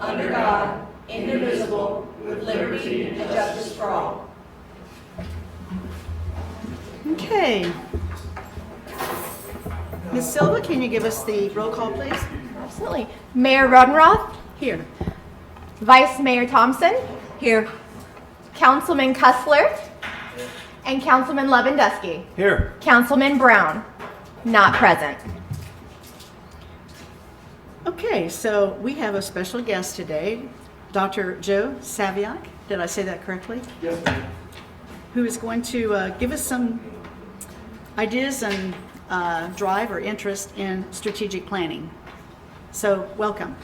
under God, indivisible, with liberty and justice for all. Okay. Ms. Silva, can you give us the roll call, please? Absolutely. Mayor Rodenroth? Here. Vice Mayor Thompson? Here. Councilman Kussler? And Councilman Lewandowski? Here. Councilman Brown? Not present. Okay, so we have a special guest today, Dr. Joe Saviak. Did I say that correctly? Yes, ma'am. Who is going to give us some ideas and drive or interest in strategic planning. So, welcome.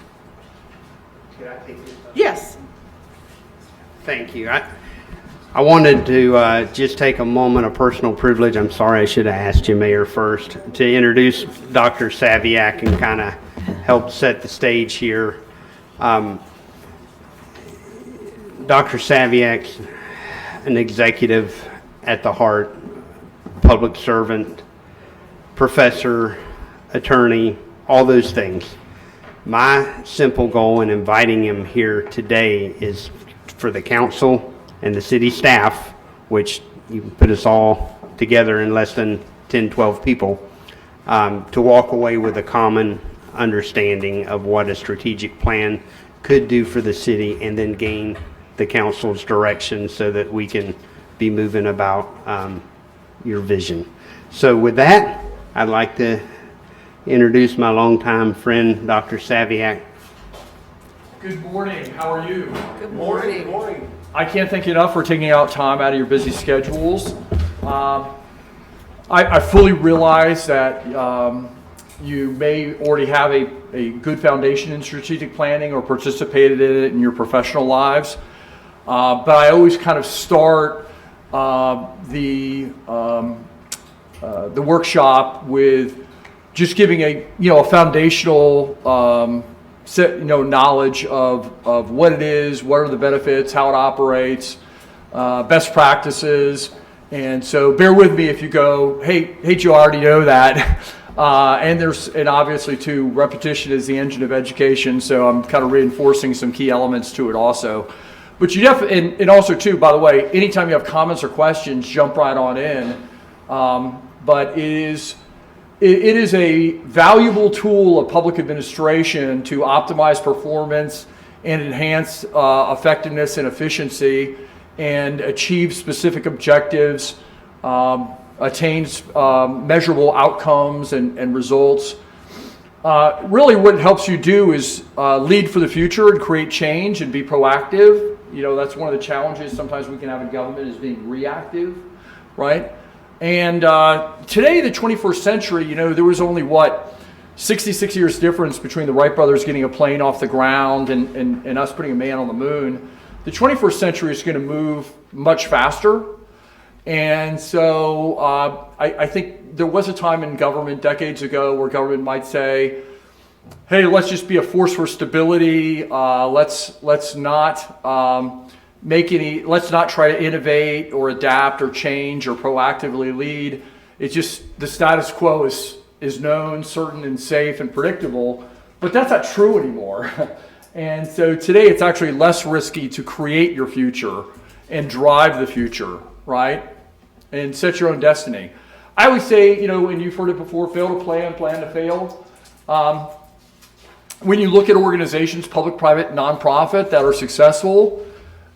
Can I take this? Yes. Thank you. I wanted to just take a moment of personal privilege. I'm sorry I should have asked you, Mayor, first, to introduce Dr. Saviak and kind of help set the stage here. Dr. Saviak's an executive at the heart, public servant, professor, attorney, all those things. My simple goal in inviting him here today is for the council and the city staff, which you put us all together in less than 10, 12 people, to walk away with a common understanding of what a strategic plan could do for the city, and then gain the council's direction so that we can be moving about your vision. So with that, I'd like to introduce my longtime friend, Dr. Saviak. Good morning. How are you? Good morning. Good morning. I can't thank you enough for taking out time out of your busy schedules. I fully realize that you may already have a good foundation in strategic planning or participated in it in your professional lives. But I always kind of start the workshop with just giving a foundational knowledge of what it is, what are the benefits, how it operates, best practices. And so bear with me if you go, hey, Joe, I already know that. And obviously too, repetition is the engine of education. So I'm kind of reinforcing some key elements to it also. But you definitely, and also too, by the way, anytime you have comments or questions, jump right on in. But it is a valuable tool of public administration to optimize performance and enhance effectiveness and efficiency and achieve specific objectives, attains measurable outcomes and results. Really what it helps you do is lead for the future and create change and be proactive. That's one of the challenges sometimes we can have in government, is being reactive, right? And today, the 21st century, there was only 66 years difference between the Wright brothers getting a plane off the ground and us putting a man on the moon. The 21st century is going to move much faster. And so I think there was a time in government decades ago where government might say, hey, let's just be a force for stability. Let's not try to innovate or adapt or change or proactively lead. It's just the status quo is known, certain, and safe and predictable, but that's not true anymore. And so today it's actually less risky to create your future and drive the future, right? And set your own destiny. I always say, and you've heard it before, fail to plan, plan to fail. When you look at organizations, public, private, nonprofit, that are successful,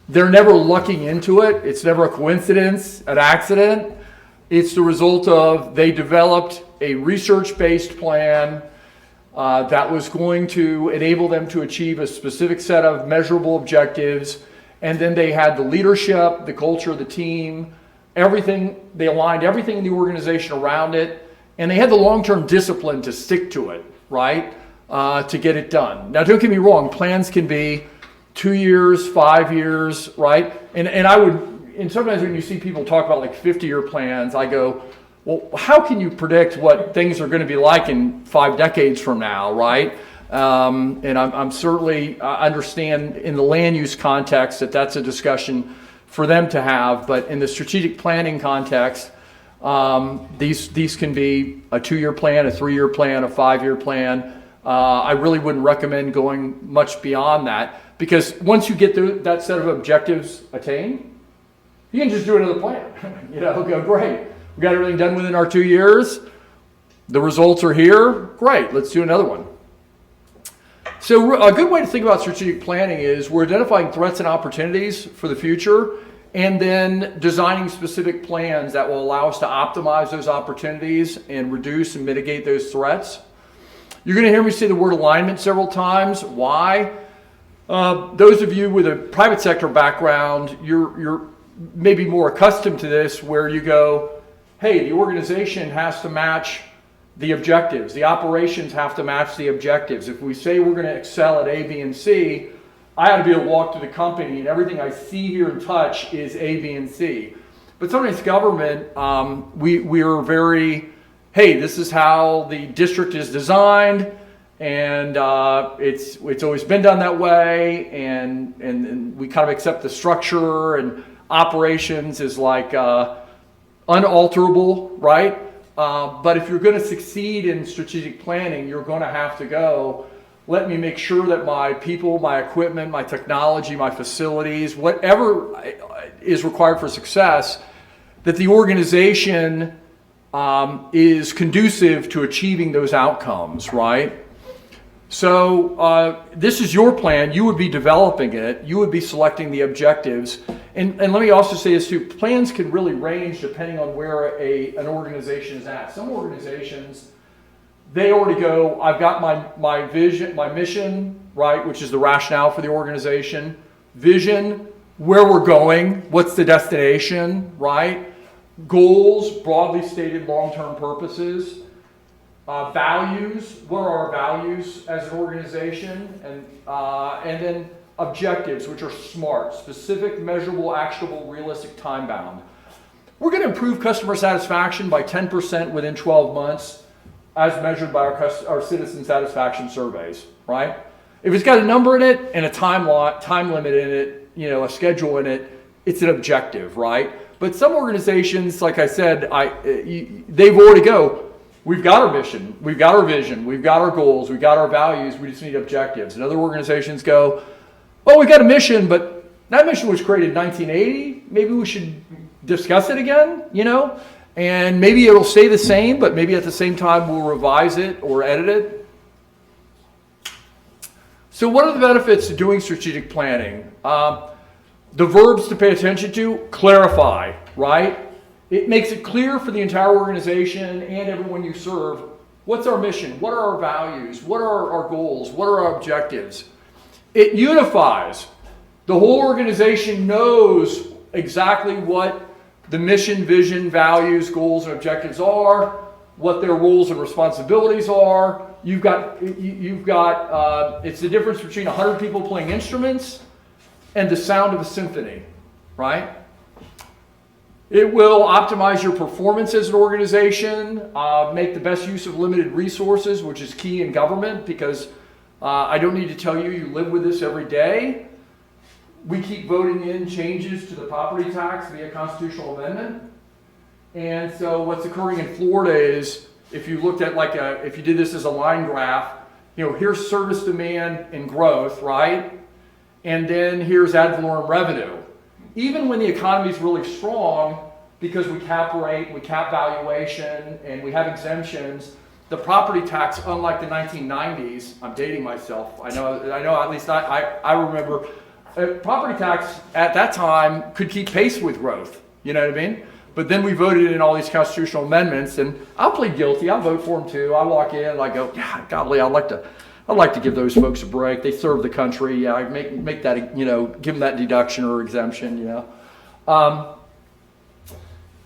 they're never lucking into it. It's never a coincidence, an accident. It's the result of they developed a research-based plan that was going to enable them to achieve a specific set of measurable objectives. And then they had the leadership, the culture, the team, everything. They aligned everything in the organization around it. And they had the long-term discipline to stick to it, right? To get it done. Now, don't get me wrong. Plans can be 2 years, 5 years, right? And sometimes when you see people talk about 50-year plans, I go, well, how can you predict what things are going to be like in 5 decades from now, right? And I'm certainly understand in the land use context that that's a discussion for them to have, but in the strategic planning context, these can be a 2-year plan, a 3-year plan, a 5-year plan. I really wouldn't recommend going much beyond that, because once you get that set of objectives attained, you can just do another plan. Go, great. We got everything done within our 2 years. The results are here. Great. Let's do another one. So a good way to think about strategic planning is we're identifying threats and opportunities for the future, and then designing specific plans that will allow us to optimize those opportunities and reduce and mitigate those threats. You're going to hear me say the word alignment several times. Why? Those of you with a private sector background, you're maybe more accustomed to this, where you go, hey, the organization has to match the objectives. The operations have to match the objectives. If we say we're going to excel at A, B, and C, I ought to be able to walk through the company and everything I see, hear, and touch is A, B, and C. But sometimes government, we are very, hey, this is how the district is designed, and it's always been done that way, and we kind of accept the structure, and operations is like unalterable, right? But if you're going to succeed in strategic planning, you're going to have to go, let me make sure that my people, my equipment, my technology, my facilities, whatever is required for success, that the organization is conducive to achieving those outcomes, right? So this is your plan. You would be developing it. You would be selecting the objectives. And let me also say this too. Plans can really range depending on where an organization is at. Some organizations, they already go, I've got my vision, my mission, right, which is the rationale for the organization. Vision, where we're going, what's the destination, right? Goals, broadly stated long-term purposes. Values, what are our values as an organization? And then objectives, which are SMART, specific, measurable, actionable, realistic, time-bound. We're going to improve customer satisfaction by 10% within 12 months, as measured by our citizen satisfaction surveys, right? If it's got a number in it and a time limit in it, a schedule in it, it's an objective, right? But some organizations, like I said, they've already go, we've got our mission, we've got our vision, we've got our goals, we've got our values, we just need objectives. And other organizations go, well, we've got a mission, but that mission was created in 1980. Maybe we should discuss it again, and maybe it'll stay the same, but maybe at the same time we'll revise it or edit it. So what are the benefits of doing strategic planning? The verbs to pay attention to: clarify, right? It makes it clear for the entire organization and everyone you serve, what's our mission? What are our values? What are our goals? What are our objectives? It unifies. The whole organization knows exactly what the mission, vision, values, goals, and objectives are, what their roles and responsibilities are. It's the difference between 100 people playing instruments and the sound of a symphony, right? It will optimize your performance as an organization, make the best use of limited resources, which is key in government, because I don't need to tell you, you live with this every day. We keep voting in changes to the property tax via constitutional amendment. And so what's occurring in Florida is, if you looked at if you did this as a line graph, here's service demand and growth, right? And then here's ad valorem revenue. Even when the economy is really strong, because we cap rate, we cap valuation, and we have exemptions, the property tax, unlike the 1990s, I'm dating myself, I know at least I remember, property tax at that time could keep pace with growth, you know what I mean? But then we voted in all these constitutional amendments, and I'll plead guilty, I'll vote for them too. I walk in and I go, yeah, golly, I'd like to give those folks a break. They serve the country. Yeah, I make that, give them that deduction or exemption,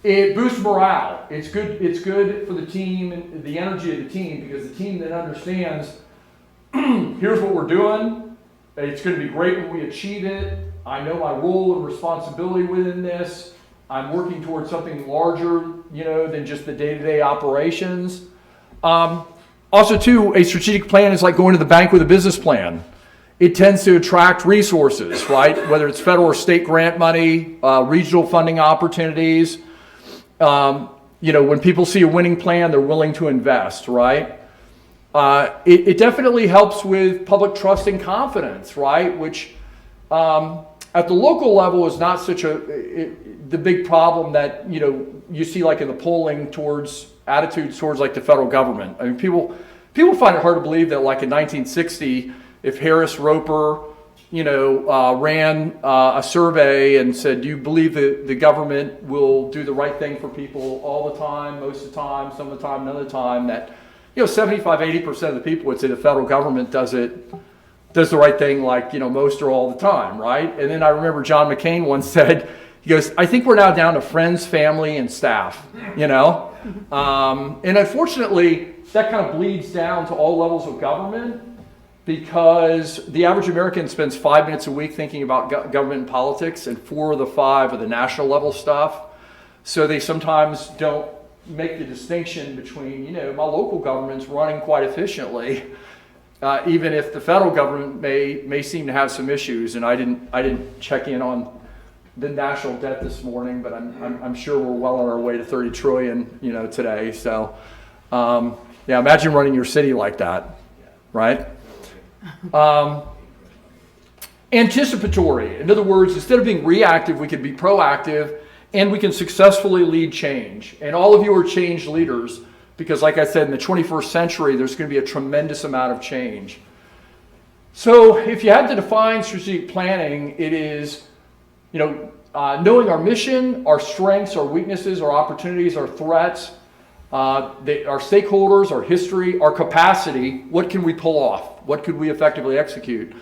It boosts morale. It's good for the team, and the energy of the team, because the team that understands, here's what we're doing. It's going to be great when we achieve it. I know my role and responsibility within this. I'm working towards something larger, than just the day-to-day operations. Also, too, a strategic plan is like going to the bank with a business plan. It tends to attract resources, right? Whether it's federal or state grant money, regional funding opportunities. When people see a winning plan, they're willing to invest, right? it definitely helps with public trust and confidence, right? Which at the local level is not such the big problem that you see like in the polling towards attitudes towards like the federal government. I mean, people find it hard to believe that like in 1960, if Harris Roper ran a survey and said, do you believe that the government will do the right thing for people all the time, most of the time, some of the time, none of the time, that 75, 80% of the people would say the federal government does the right thing like, most or all the time, right? And then I remember John McCain once said, he goes, I think we're now down to friends, family, and staff, And unfortunately, that kind of bleeds down to all levels of government, because the average American spends 5 minutes a week thinking about government and politics, and 4 of the 5 are the national level stuff. So they sometimes don't make the distinction between, my local government's running quite efficiently, even if the federal government may seem to have some issues. And I didn't check in on the national debt this morning, but I'm sure we're well on our way to 30 trillion, today. So, imagine running your city like that, right? Anticipatory. In other words, instead of being reactive, we can be proactive, and we can successfully lead change. And all of you are change leaders, because like I said, in the 21st century, there's going to be a tremendous amount of change. So if you had to define strategic planning, it is, knowing our mission, our strengths, our weaknesses, our opportunities, our threats, our stakeholders, our history, our capacity. What can we pull off? What could we effectively execute?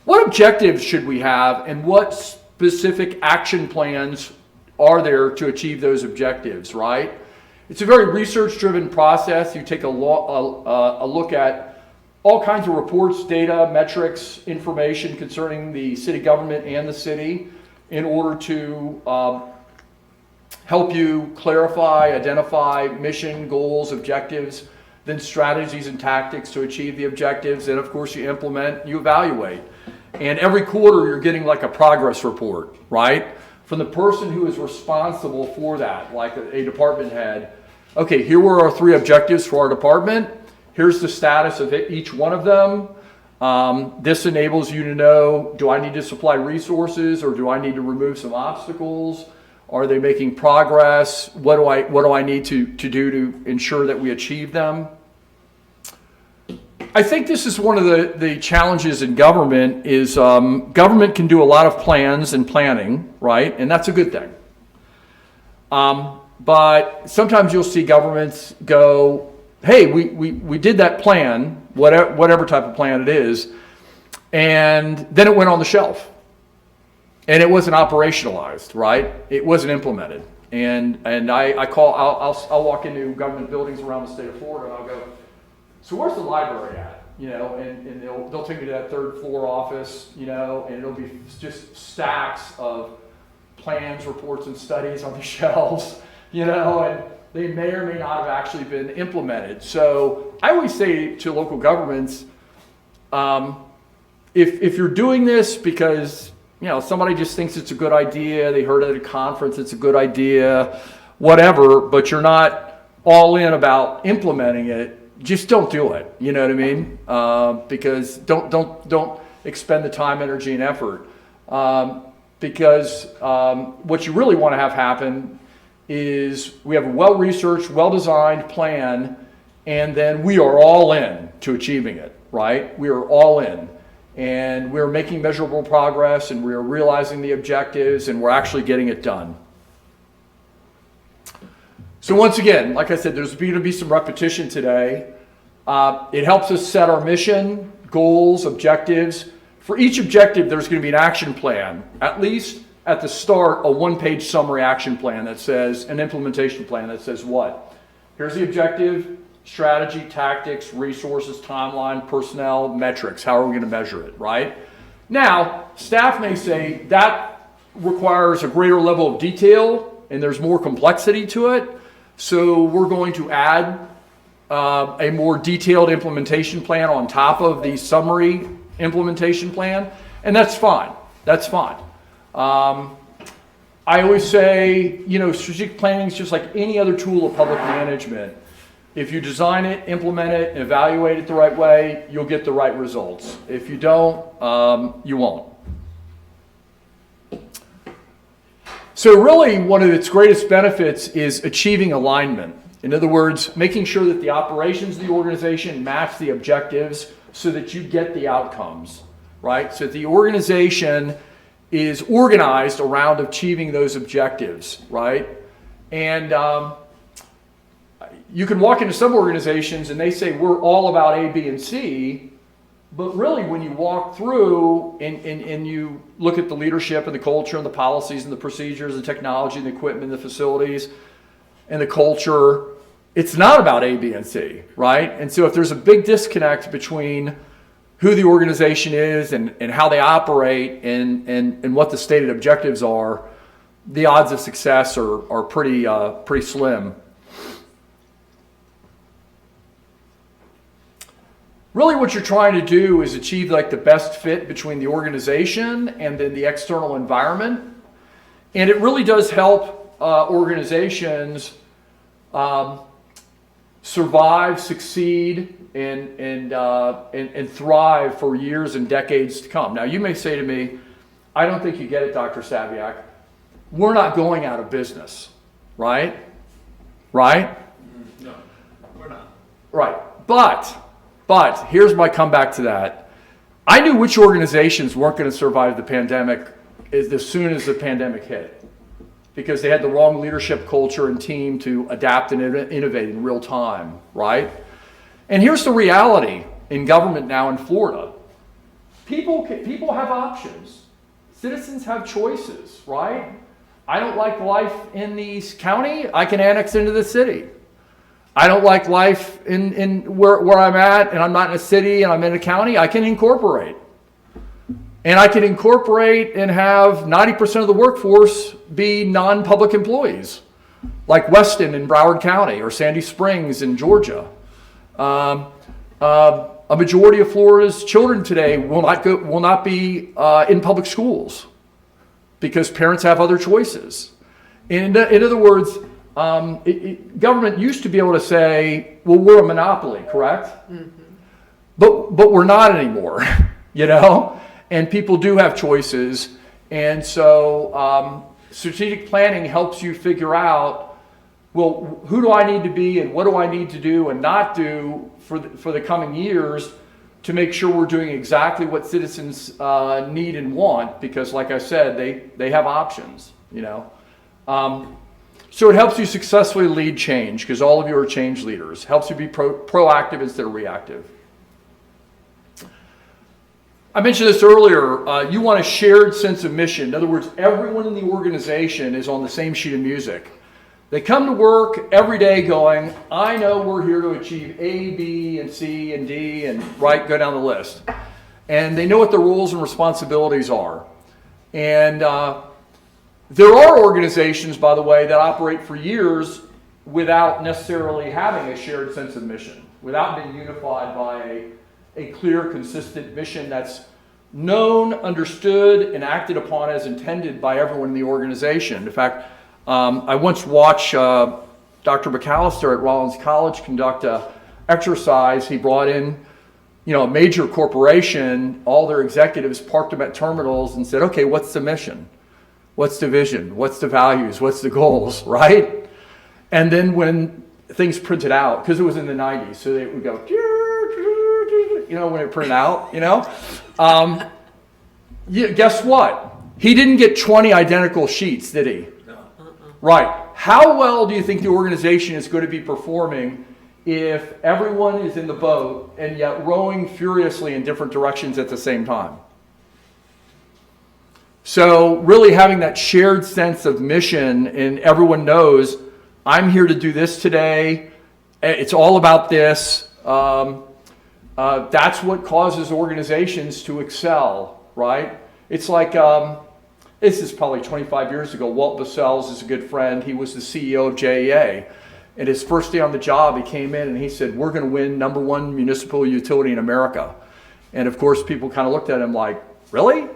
What objectives should we have, and what specific action plans are there to achieve those objectives, right? It's a very research-driven process. You take a look at all kinds of reports, data, metrics, information concerning the city government and the city in order to help you clarify, identify mission, goals, objectives, then strategies and tactics to achieve the objectives. And of course, you implement, you evaluate. And every quarter, you're getting like a progress report, right? From the person who is responsible for that, like a department head. Okay, here were our 3 objectives for our department. Here's the status of each one of them. This enables you to know, do I need to supply resources, or do I need to remove some obstacles? Are they making progress? What do I need to do to ensure that we achieve them? I think this is one of the challenges in government is government can do a lot of plans and planning, right? And that's a good thing. But sometimes you'll see governments go, hey, we did that plan, whatever type of plan it is, and then it went on the shelf. And it wasn't operationalized, right? It wasn't implemented. And I'll walk into government buildings around the state of Florida, and I'll go, so where's the library at? And they'll take me to that 3rd floor office, and it'll be just stacks of plans, reports, and studies on the shelves, and they may or may not have actually been implemented. So I always say to local governments, if you're doing this because somebody just thinks it's a good idea, they heard at a conference it's a good idea, whatever, but you're not all in about implementing it, just don't do it. You know what I mean? Because don't expend the time, energy, and effort. Because what you really want to have happen is we have a well-researched, well-designed plan, and then we are all in to achieving it, right? We are all in. And we're making measurable progress, and we're realizing the objectives, and we're actually getting it done. So once again, like I said, there's going to be some repetition today. It helps us set our mission, goals, objectives. For each objective, there's going to be an action plan. At least at the start, a 1-page summary action plan that says, an implementation plan that says what? Here's the objective, strategy, tactics, resources, timeline, personnel, metrics. How are we going to measure it, right? Now, staff may say that requires a greater level of detail and there's more complexity to it. So we're going to add a more detailed implementation plan on top of the summary implementation plan, and that's fine. That's fine. I always say, strategic planning is just like any other tool of public management. If you design it, implement it, and evaluate it the right way, you'll get the right results. If you don't, you won't. So really, one of its greatest benefits is achieving alignment. In other words, making sure that the operations of the organization match the objectives so that you get the outcomes, right? So that the organization is organized around achieving those objectives, right? And you can walk into some organizations and they say, we're all about A, B, and C, but really when you walk through and you look at the leadership and the culture and the policies and the procedures, the technology and the equipment and the facilities and the culture, it's not about A, B, and C, right? And so if there's a big disconnect between who the organization is and how they operate and what the stated objectives are, the odds of success are pretty slim. Really what you're trying to do is achieve like the best fit between the organization and then the external environment. And it really does help organizations survive, succeed, and thrive for years and decades to come. Now you may say to me, I don't think you get it, Dr. Saviak. We're not going out of business, right? Right? No, we're not. Right. But here's my comeback to that. I knew which organizations weren't going to survive the pandemic as soon as the pandemic hit, because they had the wrong leadership culture and team to adapt and innovate in real time, right? And here's the reality in government now in Florida. People have options. Citizens have choices, right? I don't like life in the county, I can annex into the city. I don't like life in where I'm at, and I'm not in a city and I'm in a county, I can incorporate. And I can incorporate and have 90% of the workforce be non-public employees, like Weston in Broward County or Sandy Springs in Georgia. A majority of Florida's children today will not be in public schools because parents have other choices. In other words, government used to be able to say, well, we're a monopoly, correct? Mm-hmm. But we're not anymore, you know? And people do have choices. And so strategic planning helps you figure out, well, who do I need to be and what do I need to do and not do for the coming years to make sure we're doing exactly what citizens need and want, because like I said, they have options, you know? So it helps you successfully lead change, because all of you are change leaders. Helps you be proactive instead of reactive. I mentioned this earlier. You want a shared sense of mission. In other words, everyone in the organization is on the same sheet of music. They come to work every day going, I know we're here to achieve A, B, and C, and D, and right, go down the list. And they know what the roles and responsibilities are. And there are organizations, by the way, that operate for years without necessarily having a shared sense of mission, without being unified by a clear, consistent mission that's known, understood, and acted upon as intended by everyone in the organization. In fact, I once watched Dr. McAllister at Rollins College conduct an exercise. He brought in, a major corporation, all their executives parked them at terminals and said, okay, what's the mission? What's the vision? What's the values? What's the goals, right? And then when things printed out, because it was in the 90s, so they would go, when it printed out, guess what? He didn't get 20 identical sheets, did he? No. Right. How well do you think the organization is going to be performing if everyone is in the boat and yet rowing furiously in different directions at the same time? So really having that shared sense of mission, and everyone knows, I'm here to do this today. It's all about this. That's what causes organizations to excel, right? It's like, this is probably 25 years ago. Walt Bassells is a good friend. He was the CEO of JEA. And his first day on the job, he came in and he said, we're going to win #1 municipal utility in America. And of course, people kind of looked at him like, really?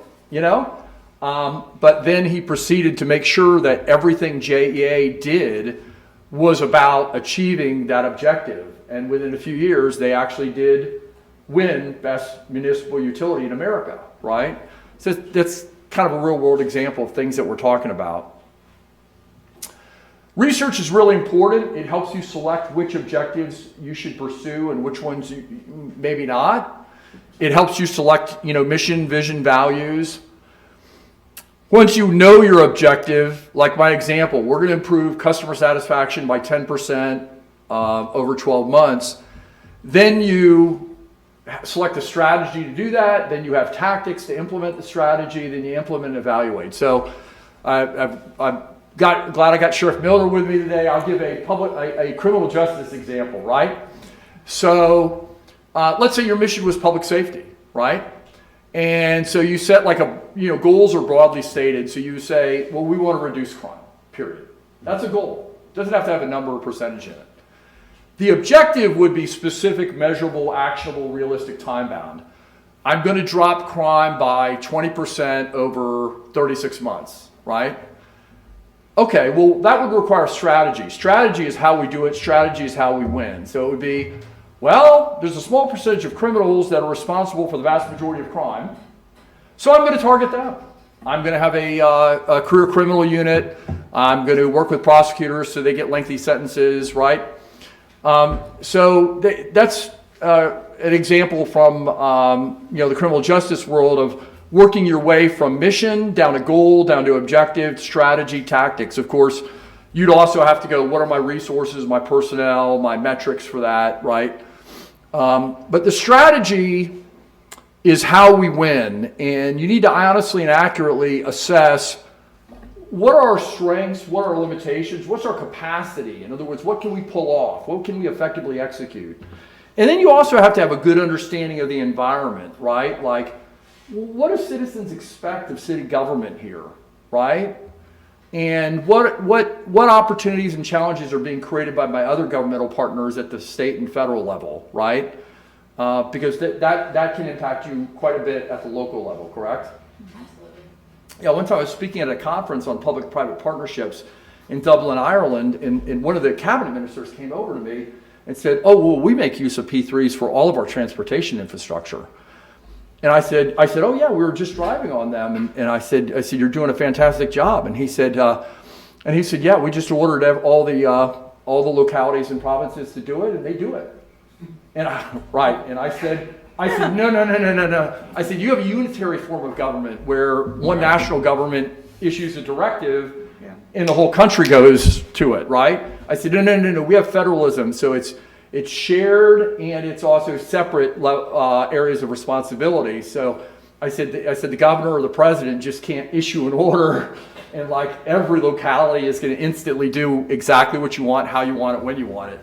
But then he proceeded to make sure that everything JEA did was about achieving that objective. And within a few years, they actually did win Best Municipal Utility in America, right? So that's kind of a real world example of things that we're talking about. Research is really important. It helps you select which objectives you should pursue and which ones you maybe not. It helps you select, mission, vision, values. Once you know your objective, like my example, we're going to improve customer satisfaction by 10% over 12 months. Then you select a strategy to do that. Then you have tactics to implement the strategy. Then you implement and evaluate. So I'm glad I got Sheriff Miller with me today. I'll give a criminal justice example, right? So let's say your mission was public safety, right? And so you set goals are broadly stated. So you say, well, we want to reduce crime, period. That's a goal. It doesn't have to have a number or percentage in it. The objective would be specific, measurable, actionable, realistic, time bound. I'm going to drop crime by 20% over 36 months, right? Okay, well, that would require strategy. Strategy is how we do it. Strategy is how we win. So it would be, well, there's a small percentage of criminals that are responsible for the vast majority of crime. So I'm going to target them. I'm going to have a career criminal unit. I'm going to work with prosecutors so they get lengthy sentences, right? That's an example from the criminal justice world of working your way from mission down to goal, down to objective, strategy, tactics. Of course, you'd also have to go, what are my resources, my personnel, my metrics for that, right? But the strategy is how we win, and you need to honestly and accurately assess what are our strengths, what are our limitations, what's our capacity? In other words, what can we pull off? What can we effectively execute? And then you also have to have a good understanding of the environment, right? Like, what do citizens expect of city government here, right? And what opportunities and challenges are being created by my other governmental partners at the state and federal level, right? Because that can impact you quite a bit at the local level, correct? Absolutely. Yeah, one time I was speaking at a conference on public-private partnerships in Dublin, Ireland, and one of the cabinet ministers came over to me and said, oh, well, we make use of P3s for all of our transportation infrastructure. And I said, oh yeah, we were just driving on them. And I said, you're doing a fantastic job. And he said, yeah, we just ordered all the localities and provinces to do it, and they do it. And I said, no. I said, you have a unitary form of government where one national government issues a directive and the whole country goes to it, right? I said, no, we have federalism. So it's shared and it's also separate areas of responsibility. So I said the governor or the president just can't issue an order and like every locality is going to instantly do exactly what you want, how you want it, when you want it.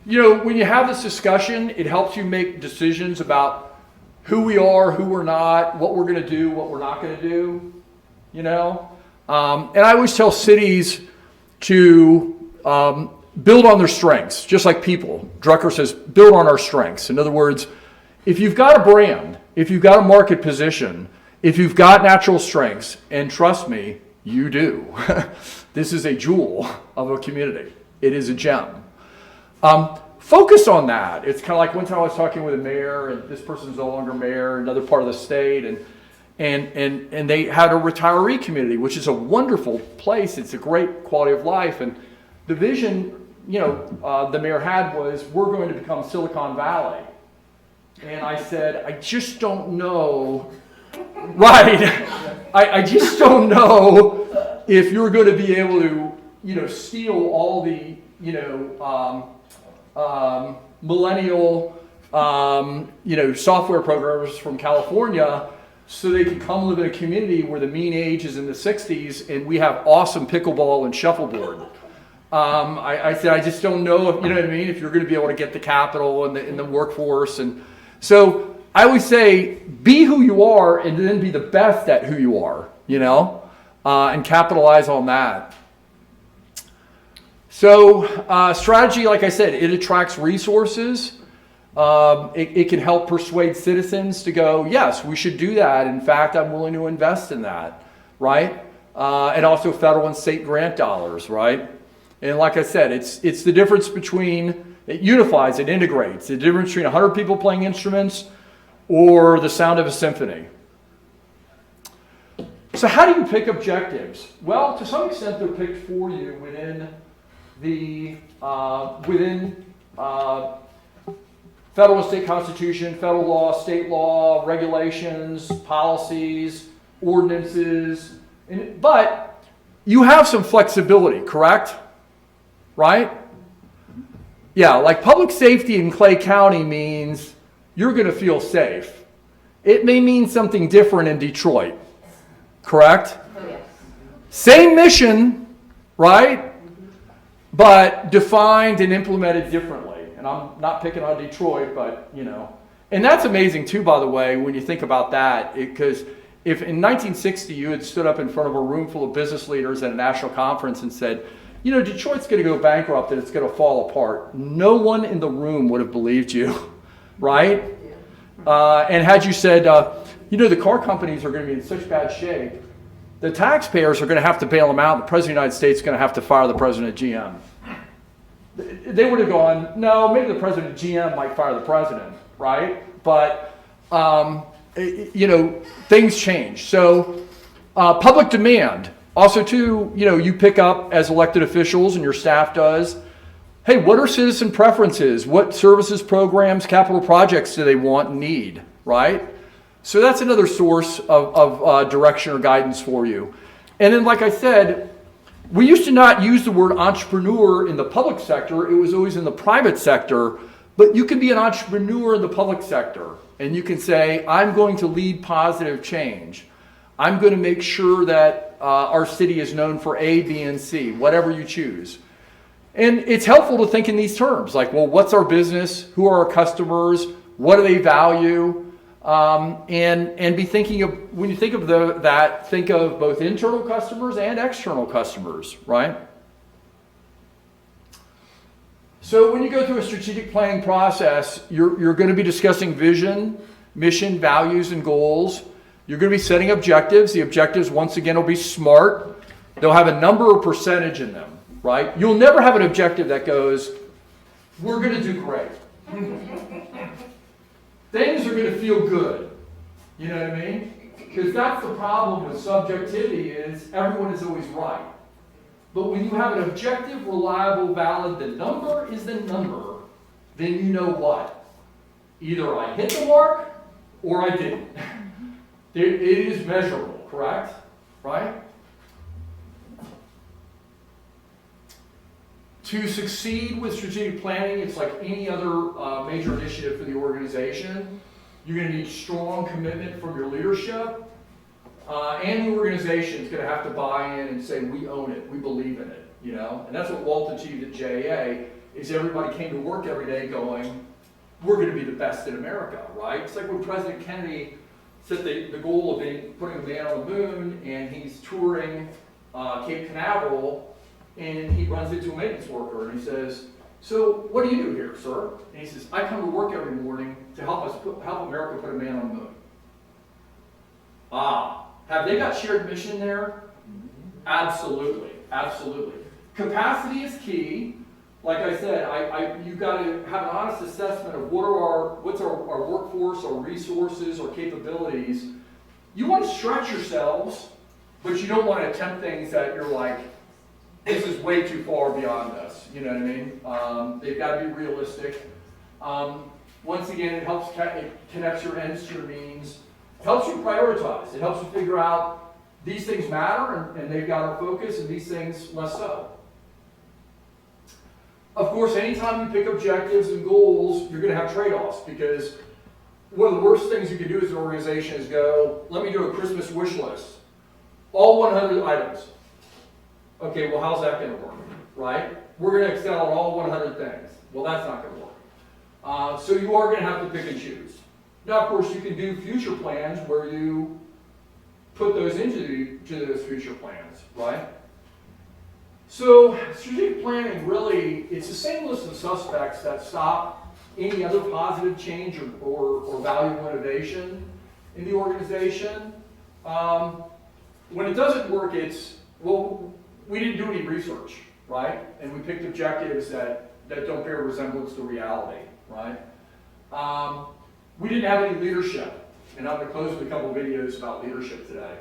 When you have this discussion, it helps you make decisions about who we are, who we're not, what we're going to do, what we're not going to do, And I always tell cities to build on their strengths, just like people. Drucker says, build on our strengths. In other words, if you've got a brand, if you've got a market position, if you've got natural strengths, and trust me, you do. This is a jewel of a community. It is a gem. Focus on that. It's kind of like one time I was talking with a mayor, and this person's no longer mayor, another part of the state, and they had a retiree community, which is a wonderful place. It's a great quality of life, and the vision, the mayor had was, we're going to become Silicon Valley. And I said, I just don't know. Right. I just don't know if you're going to be able to, steal all the, millennial, software programmers from California so they can come live in a community where the mean age is in the 60s and we have awesome pickleball and shuffleboard. I said, I just don't know if, if you're going to be able to get the capital and the workforce. And so I always say, be who you are and then be the best at who you are, and capitalize on that. So strategy, like I said, it attracts resources. It can help persuade citizens to go, yes, we should do that. In fact, I'm willing to invest in that, right? and also federal and state grant dollars, right? And like I said, it's the difference between, it unifies, it integrates, the difference between 100 people playing instruments or the sound of a symphony. So how do you pick objectives? Well, to some extent, they're picked for you within the federal and state constitution, federal law, state law, regulations, policies, ordinances, but you have some flexibility, correct? Right? Yeah, like public safety in Clay County means you're going to feel safe. It may mean something different in Detroit, correct? Same mission, right? But defined and implemented differently. And I'm not picking on Detroit, but you know. And that's amazing too, by the way, when you think about that, because if in 1960 you had stood up in front of a room full of business leaders at a national conference and said, you know, Detroit's going to go bankrupt and it's going to fall apart, no one in the room would have believed you, right? And had you said, you know, the car companies are going to be in such bad shape, the taxpayers are going to have to bail them out, and the President of the United States is going to have to fire the President of GM. They would have gone, no, maybe the President of GM might fire the President, right? But, you know, things change. So public demand. Also, too, you know, you pick up as elected officials and your staff does, hey, what are citizen preferences? What services, programs, capital projects do they want and need, right? So that's another source of direction or guidance for you. And then, like I said, we used to not use the word entrepreneur in the public sector. It was always in the private sector. But you can be an entrepreneur in the public sector. And you can say, I'm going to lead positive change. I'm going to make sure that our city is known for A, B, and C, whatever you choose. And it's helpful to think in these terms, like, well, what's our business? Who are our customers? What do they value? And be thinking of, when you think of that, think of both internal customers and external customers, right? So when you go through a strategic planning process, you're going to be discussing vision, mission, values, and goals. You're going to be setting objectives. The objectives, once again, will be SMART. They'll have a number or percentage in them, right? You'll never have an objective that goes, we're going to do great. Things are going to feel good. You know what I mean? Because that's the problem with subjectivity, is everyone is always right. But when you have an objective, reliable, valid, the number is the number, then you know what? Either I hit the mark or I didn't. It is measurable, correct? Right? To succeed with strategic planning, it's like any other major initiative for the organization. You're going to need strong commitment from your leadership, and the organization is going to have to buy in and say, we own it, we believe in it, you know? And that's what Walt achieved at JAA, is everybody came to work every day going, we're going to be the best in America, right? It's like when President Kennedy set the goal of putting a man on the moon, and he's touring Cape Canaveral, and he runs into a maintenance worker, and he says, so what do you do here, sir? And he says, I come to work every morning to help America put a man on the moon. Ah, have they got shared mission there? Absolutely, absolutely. Capacity is key. Like I said, you've got to have an honest assessment of what's our workforce, our resources, our capabilities. You want to stretch yourselves, but you don't want to attempt things that you're like, this is way too far beyond us. You know what I mean? They've got to be realistic. Once again, it connects your ends to your means. It helps you prioritize. It helps you figure out these things matter and they've got our focus, and these things less so. Of course, anytime you pick objectives and goals, you're going to have trade-offs, because one of the worst things you can do as an organization is go, let me do a Christmas wish list. All 100 items. Okay, well, how's that going to work, right? We're going to excel at all 100 things. Well, that's not going to work. So you are going to have to pick and choose. Now, of course, you can do future plans where you put those into those future plans, right? So strategic planning, really, it's the same list of suspects that stop any other positive change or valuable innovation in the organization. when it doesn't work, it's, well, we didn't do any research, right? And we picked objectives that don't bear resemblance to reality, right? We didn't have any leadership, and I'm going to close with a couple of videos about leadership today.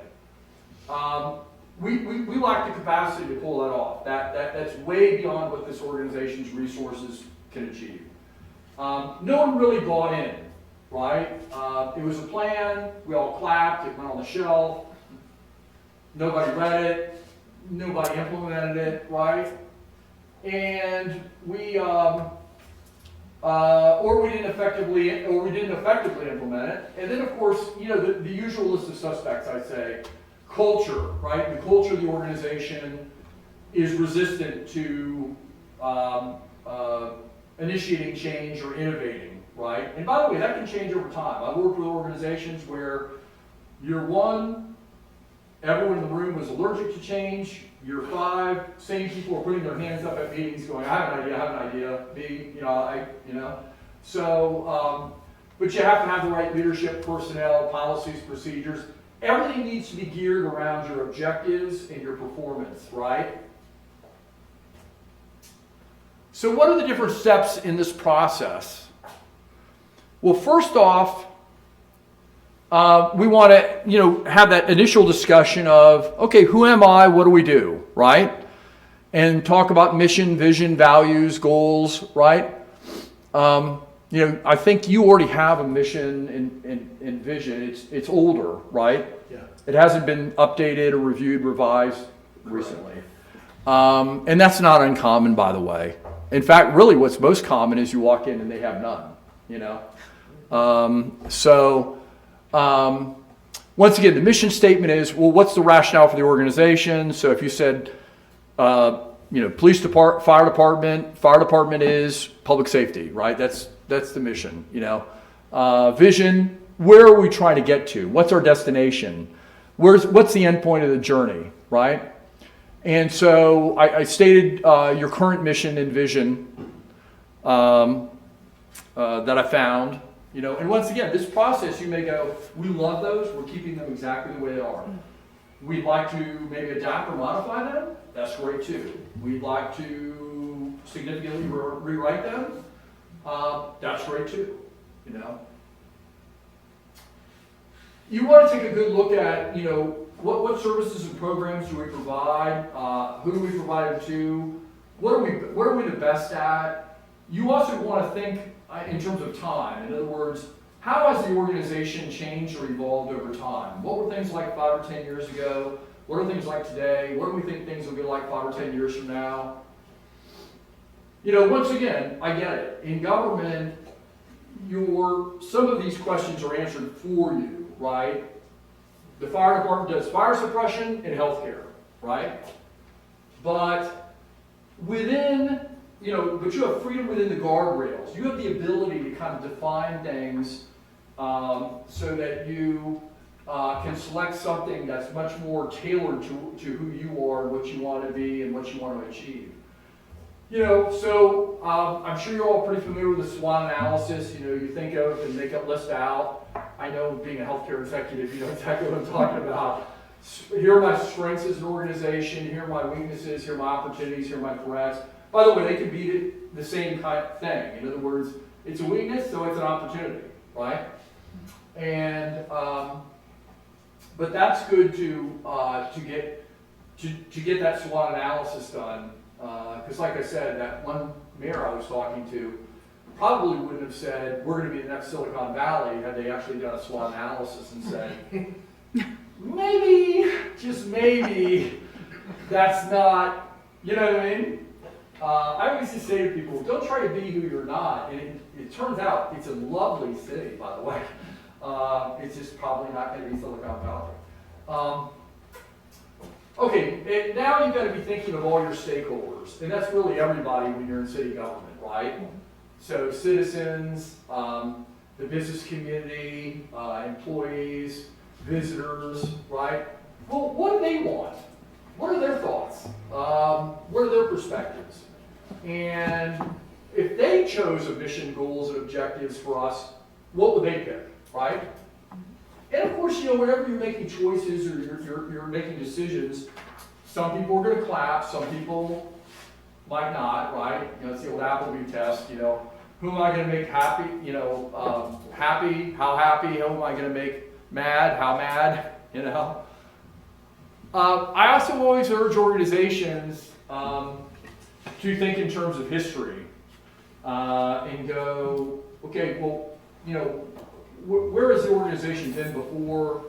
We lack the capacity to pull that off. That's way beyond what this organization's resources can achieve. No one really bought in, right? It was a plan, we all clapped, it went on the shelf, nobody read it, nobody implemented it, right? And or we didn't effectively implement it. And then, of course, you know, the usual list of suspects, I'd say. Culture, right? The culture of the organization is resistant to initiating change or innovating, right? And by the way, that can change over time. I've worked with organizations where year 1, everyone in the room was allergic to change. Year 5, same people are putting their hands up at meetings going, I have an idea, me, So, but you have to have the right leadership, personnel, policies, procedures. Everything needs to be geared around your objectives and your performance, right? So what are the different steps in this process? Well, first off, we want to, have that initial discussion of, okay, who am I? What do we do, right? And talk about mission, vision, values, goals, right? I think you already have a mission and vision. It's older, right? Yeah. It hasn't been updated or reviewed, revised recently. And that's not uncommon, by the way. In fact, really what's most common is you walk in and they have none, Once again, the mission statement is, well, what's the rationale for the organization? So if you said, police department, fire department is public safety, right? That's the mission, Vision, where are we trying to get to? What's our destination? What's the end point of the journey, right? And so I stated your current mission and vision that I found. And once again, this process, you may go, we love those, we're keeping them exactly the way they are. We'd like to maybe adapt or modify them, that's great too. We'd like to significantly rewrite them, that's great too, You want to take a good look at, what services and programs do we provide, who do we provide them to, what are we the best at? You also want to think in terms of time. In other words, how has the organization changed or evolved over time? What were things like 5 or 10 years ago? What are things like today? What do we think things will be like 5 or 10 years from now? Once again, I get it. In government, some of these questions are answered for you, right? The fire department does fire suppression and healthcare, right? But within, but you have freedom within the guardrails. You have the ability to kind of define things so that you can select something that's much more tailored to who you are, what you want to be, and what you want to achieve. So I'm sure you're all pretty familiar with the SWOT analysis. You think of and make a list out. I know being a healthcare executive, you know exactly what I'm talking about. Here are my strengths as an organization. Here are my weaknesses. Here are my opportunities. Here are my threats. By the way, they can be the same kind of thing. In other words, it's a weakness, so it's an opportunity, right? And but that's good to get that SWOT analysis done. Because like I said, that one mayor I was talking to probably wouldn't have said, we're going to be the next Silicon Valley, had they actually done a SWOT analysis and said, maybe, just maybe, that's not, you know what I mean? I always used to say to people, don't try to be who you're not. And it turns out it's a lovely city, by the way. It's just probably not going to be Silicon Valley. Okay, now you've got to be thinking of all your stakeholders, and that's really everybody when you're in city government, right? So citizens, the business community, employees, visitors, right? Well, what do they want? What are their thoughts? What are their perspectives? And if they chose a mission, goals, and objectives for us, what would they pick, right? And of course, course, whenever you're making choices or you're making decisions, some people are going to clap, some people might not, right? It's the old Appleby test, who am I going to make happy, happy, how happy, who am I going to make mad, how mad, I also always urge organizations to think in terms of history and go, okay, well, where has the organization been before?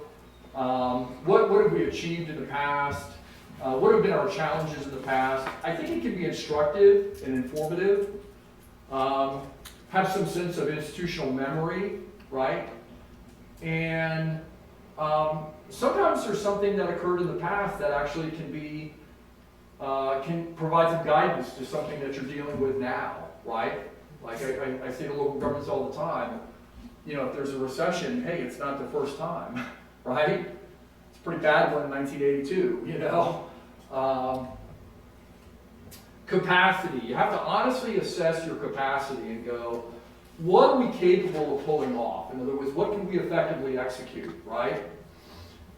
What have we achieved in the past? What have been our challenges in the past? I think it can be instructive and informative. Have some sense of institutional memory, right? And sometimes there's something that occurred in the past that actually can provide some guidance to something that you're dealing with now, right? Like I say to local governments all the time, if there's a recession, hey, it's not the first time, right? It's a pretty bad one in 1982, Capacity. You have to honestly assess your capacity and go, what are we capable of pulling off? In other words, what can we effectively execute, right?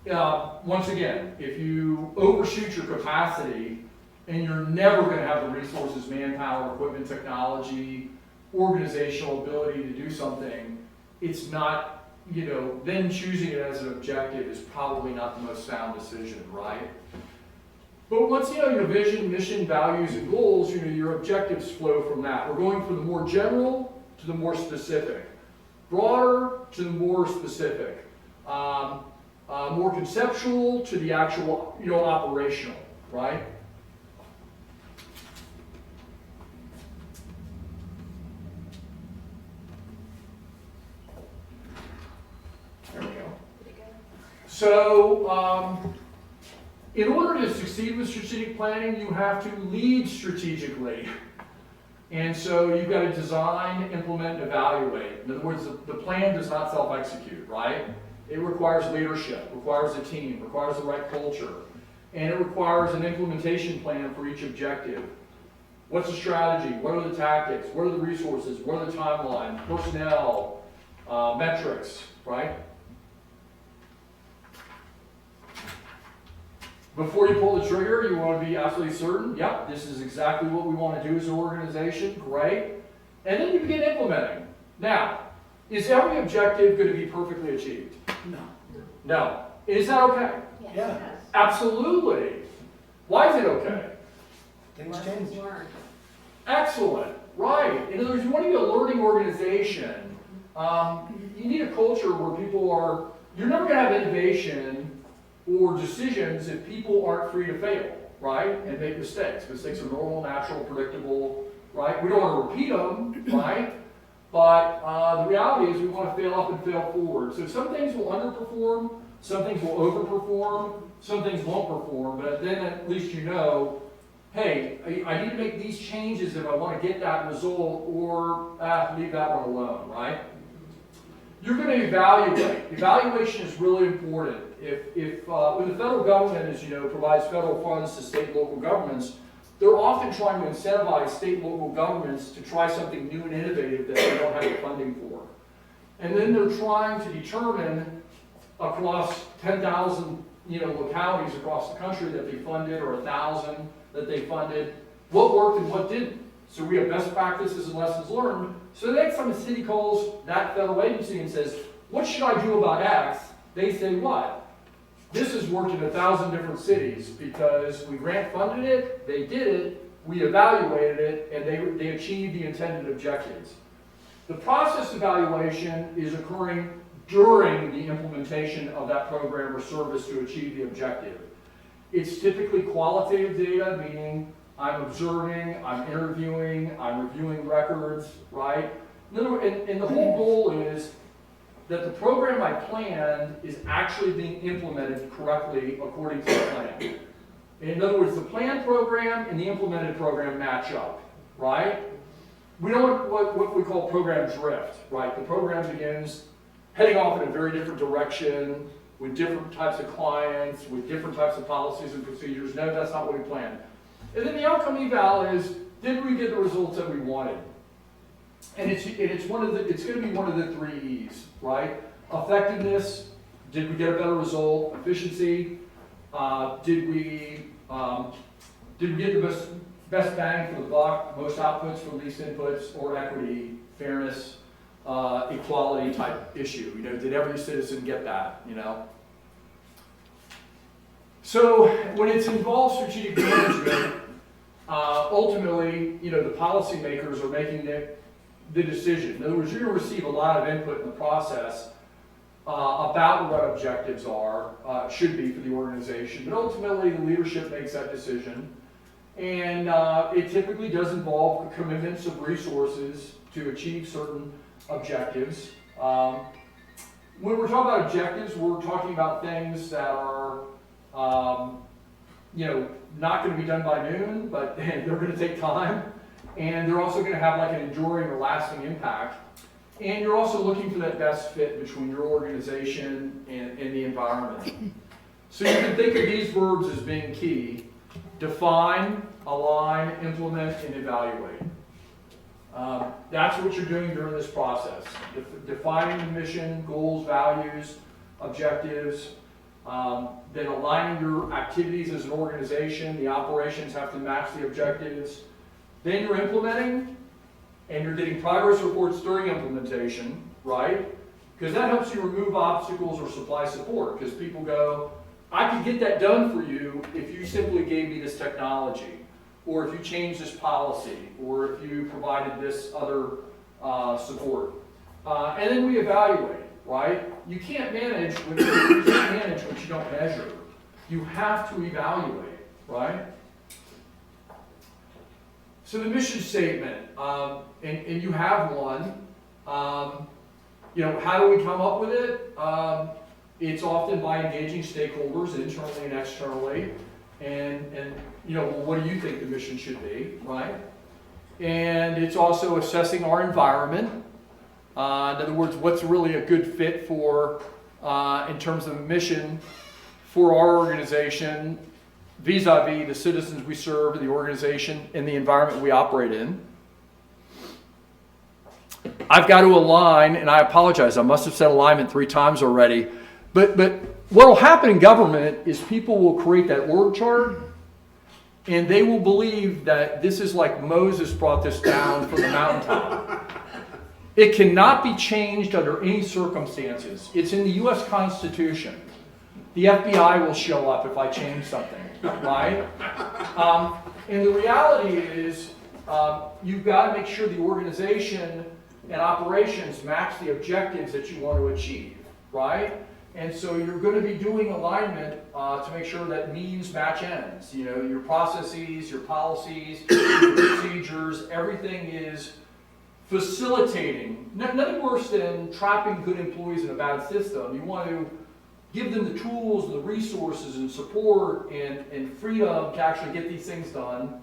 Once again, if you overshoot your capacity and you're never going to have the resources, manpower, equipment, technology, organizational ability to do something, it's not, then choosing it as an objective is probably not the most sound decision, right? But once you know your vision, mission, values, and goals, your objectives flow from that. We're going from the more general to the more specific, broader to the more specific, more conceptual to the actual, operational, right? There we go. So, in order to succeed with strategic planning, you have to lead strategically. And so you've got to design, implement, and evaluate. In other words, the plan does not self-execute, right? It requires leadership, requires a team, requires the right culture, and it requires an implementation plan for each objective. What's the strategy? What are the tactics? What are the resources? What are the timelines? Personnel, metrics, right? Before you pull the trigger, you want to be absolutely certain, yep, this is exactly what we want to do as an organization, great. And then you begin implementing. Now, is every objective going to be perfectly achieved? No. No. Is that okay? Yeah. Absolutely. Why is it okay? Things change. Excellent. Right. In other words, you want to be a learning organization. You need a culture where people are, you're never going to have innovation or decisions if people aren't free to fail, right? And make mistakes. Mistakes are normal, natural, predictable, right? We don't want to repeat them, right? But the reality is we want to fail up and fail forward. So some things will underperform, some things will overperform, some things won't perform, but then at least you know, hey, I need to make these changes if I want to get that result, or leave that one alone, right? You're going to evaluate. Evaluation is really important. When the federal government, as you know, provides federal funds to state and local governments, they're often trying to incentivize state and local governments to try something new and innovative that they don't have the funding for. And then they're trying to determine across 10,000 localities across the country that they funded, or 1,000 that they funded, what worked and what didn't. So we have best practices and lessons learned. So the next time a city calls that federal agency and says, what should I do about X? They say what? This has worked in 1,000 different cities because we grant funded it, they did it, we evaluated it, and they achieved the intended objectives. The process evaluation is occurring during the implementation of that program or service to achieve the objective. It's typically qualitative data, meaning I'm observing, I'm interviewing, I'm reviewing records, right? And the whole goal is that the program I planned is actually being implemented correctly according to the plan. In other words, the planned program and the implemented program match up, right? We don't want what we call program drift, right? The program begins heading off in a very different direction with different types of clients, with different types of policies and procedures. No, that's not what we planned. And then the outcome eval is, did we get the results that we wanted? And it's going to be one of the 3 E's, right? Effectiveness, Did we get a better result? Efficiency? Did we get the best bang for the buck, most outputs for least inputs, or equity, fairness, equality type issue? You know, did every citizen get that? You know. So when it's involved strategic management, ultimately, you know, the policymakers are making the decision. In other words, you're going to receive a lot of input in the process about what objectives are, should be for the organization. But ultimately, the leadership makes that decision. And it typically does involve commitments of resources to achieve certain objectives. When we're talking about objectives, we're talking about things that are, you know, not going to be done by noon, but they're going to take time. And they're also going to have like an enduring or lasting impact. And you're also looking for that best fit between your organization and the environment. So you can think of these verbs as being key: define, align, implement, and evaluate. That's what you're doing during this process. Defining the mission, goals, values, objectives, then aligning your activities as an organization. The operations have to match the objectives. Then you're implementing, and you're getting progress reports during implementation, right? Because that helps you remove obstacles or supply support. Because people go, I could get that done for you if you simply gave me this technology, or if you changed this policy, or if you provided this other support. And then we evaluate, right? You can't manage what you don't measure. You have to evaluate, right? So the mission statement, and you have one. You know, how do we come up with it? It's often by engaging stakeholders internally and externally, and you know, well, what do you think the mission should be, right? And it's also assessing our environment. In other words, what's really a good fit for, in terms of mission for our organization, vis-a-vis the citizens we serve, the organization, and the environment we operate in. I've got to align, and I apologize, I must have said alignment 3 times already, but what will happen in government is people will create that org chart, and they will believe that this is like Moses brought this down from the mountaintop. It cannot be changed under any circumstances. It's in the U.S. Constitution. The FBI will show up if I change something, right? And the reality is, you've got to make sure the organization and operations match the objectives that you want to achieve, right? And so you're going to be doing alignment to make sure that means match ends. You know, your processes, your policies, your procedures, everything is facilitating. Nothing worse than trapping good employees in a bad system. You want to give them the tools and the resources and support and freedom to actually get these things done.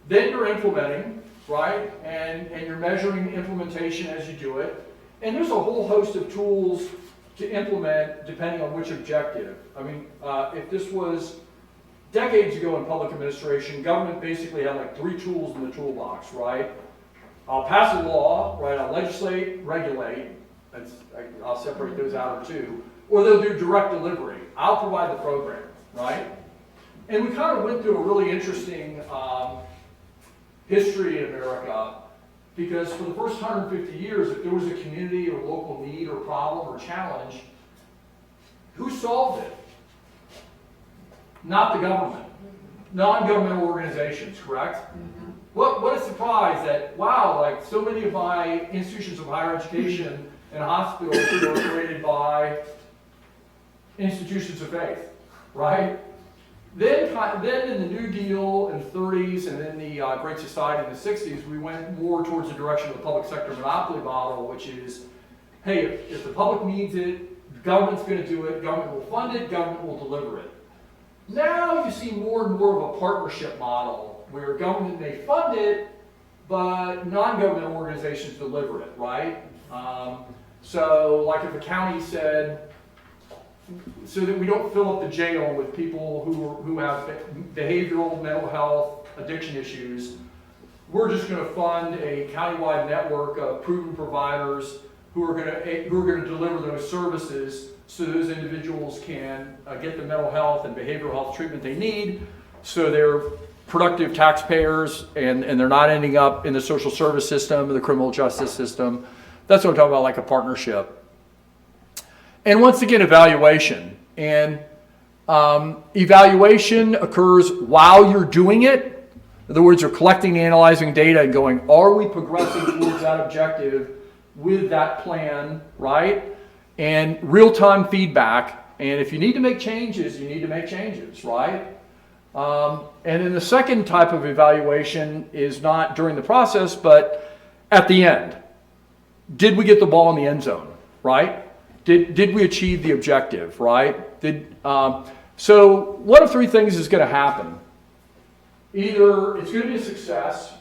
Then you're implementing, right? And you're measuring implementation as you do it. And there's a whole host of tools to implement depending on which objective. I mean, if this was decades ago in public administration, government basically had like 3 tools in the toolbox, right? I'll pass a law, right? I'll legislate, regulate. I'll separate those out of 2. Or they'll do direct delivery. I'll provide the program, right? And we kind of went through a really interesting history in America, because for the first 150 years, if there was a community or local need or problem or challenge, who solved it? Not the government. Non-governmental organizations, correct? Mm-hmm. What a surprise that, wow, like so many of my institutions of higher education and hospitals were created by institutions of faith, right? Then in the New Deal in the 30s and then the Great Society in the 60s, we went more towards the direction of the public sector monopoly model, which is, hey, if the public needs it, the government's going to do it, government will fund it, government will deliver it. Now you see more and more of a partnership model where government may fund it, but non-governmental organizations deliver it, right? So like if a county said, so that we don't fill up the jail with people who have behavioral, mental health, addiction issues, we're just going to fund a countywide network of proven providers who are going to deliver those services so those individuals can get the mental health and behavioral health treatment they need, so they're productive taxpayers and they're not ending up in the social service system or the criminal justice system. That's what I'm talking about, like a partnership. And once again, evaluation. And evaluation occurs while you're doing it. In other words, you're collecting and analyzing data and going, are we progressing towards that objective with that plan, right? And real-time feedback. And if you need to make changes, you need to make changes, right? And then the second type of evaluation is not during the process, but at the end. Did we get the ball in the end zone, right? Did we achieve the objective, right? So one of three things is going to happen. Either it's going to be a success,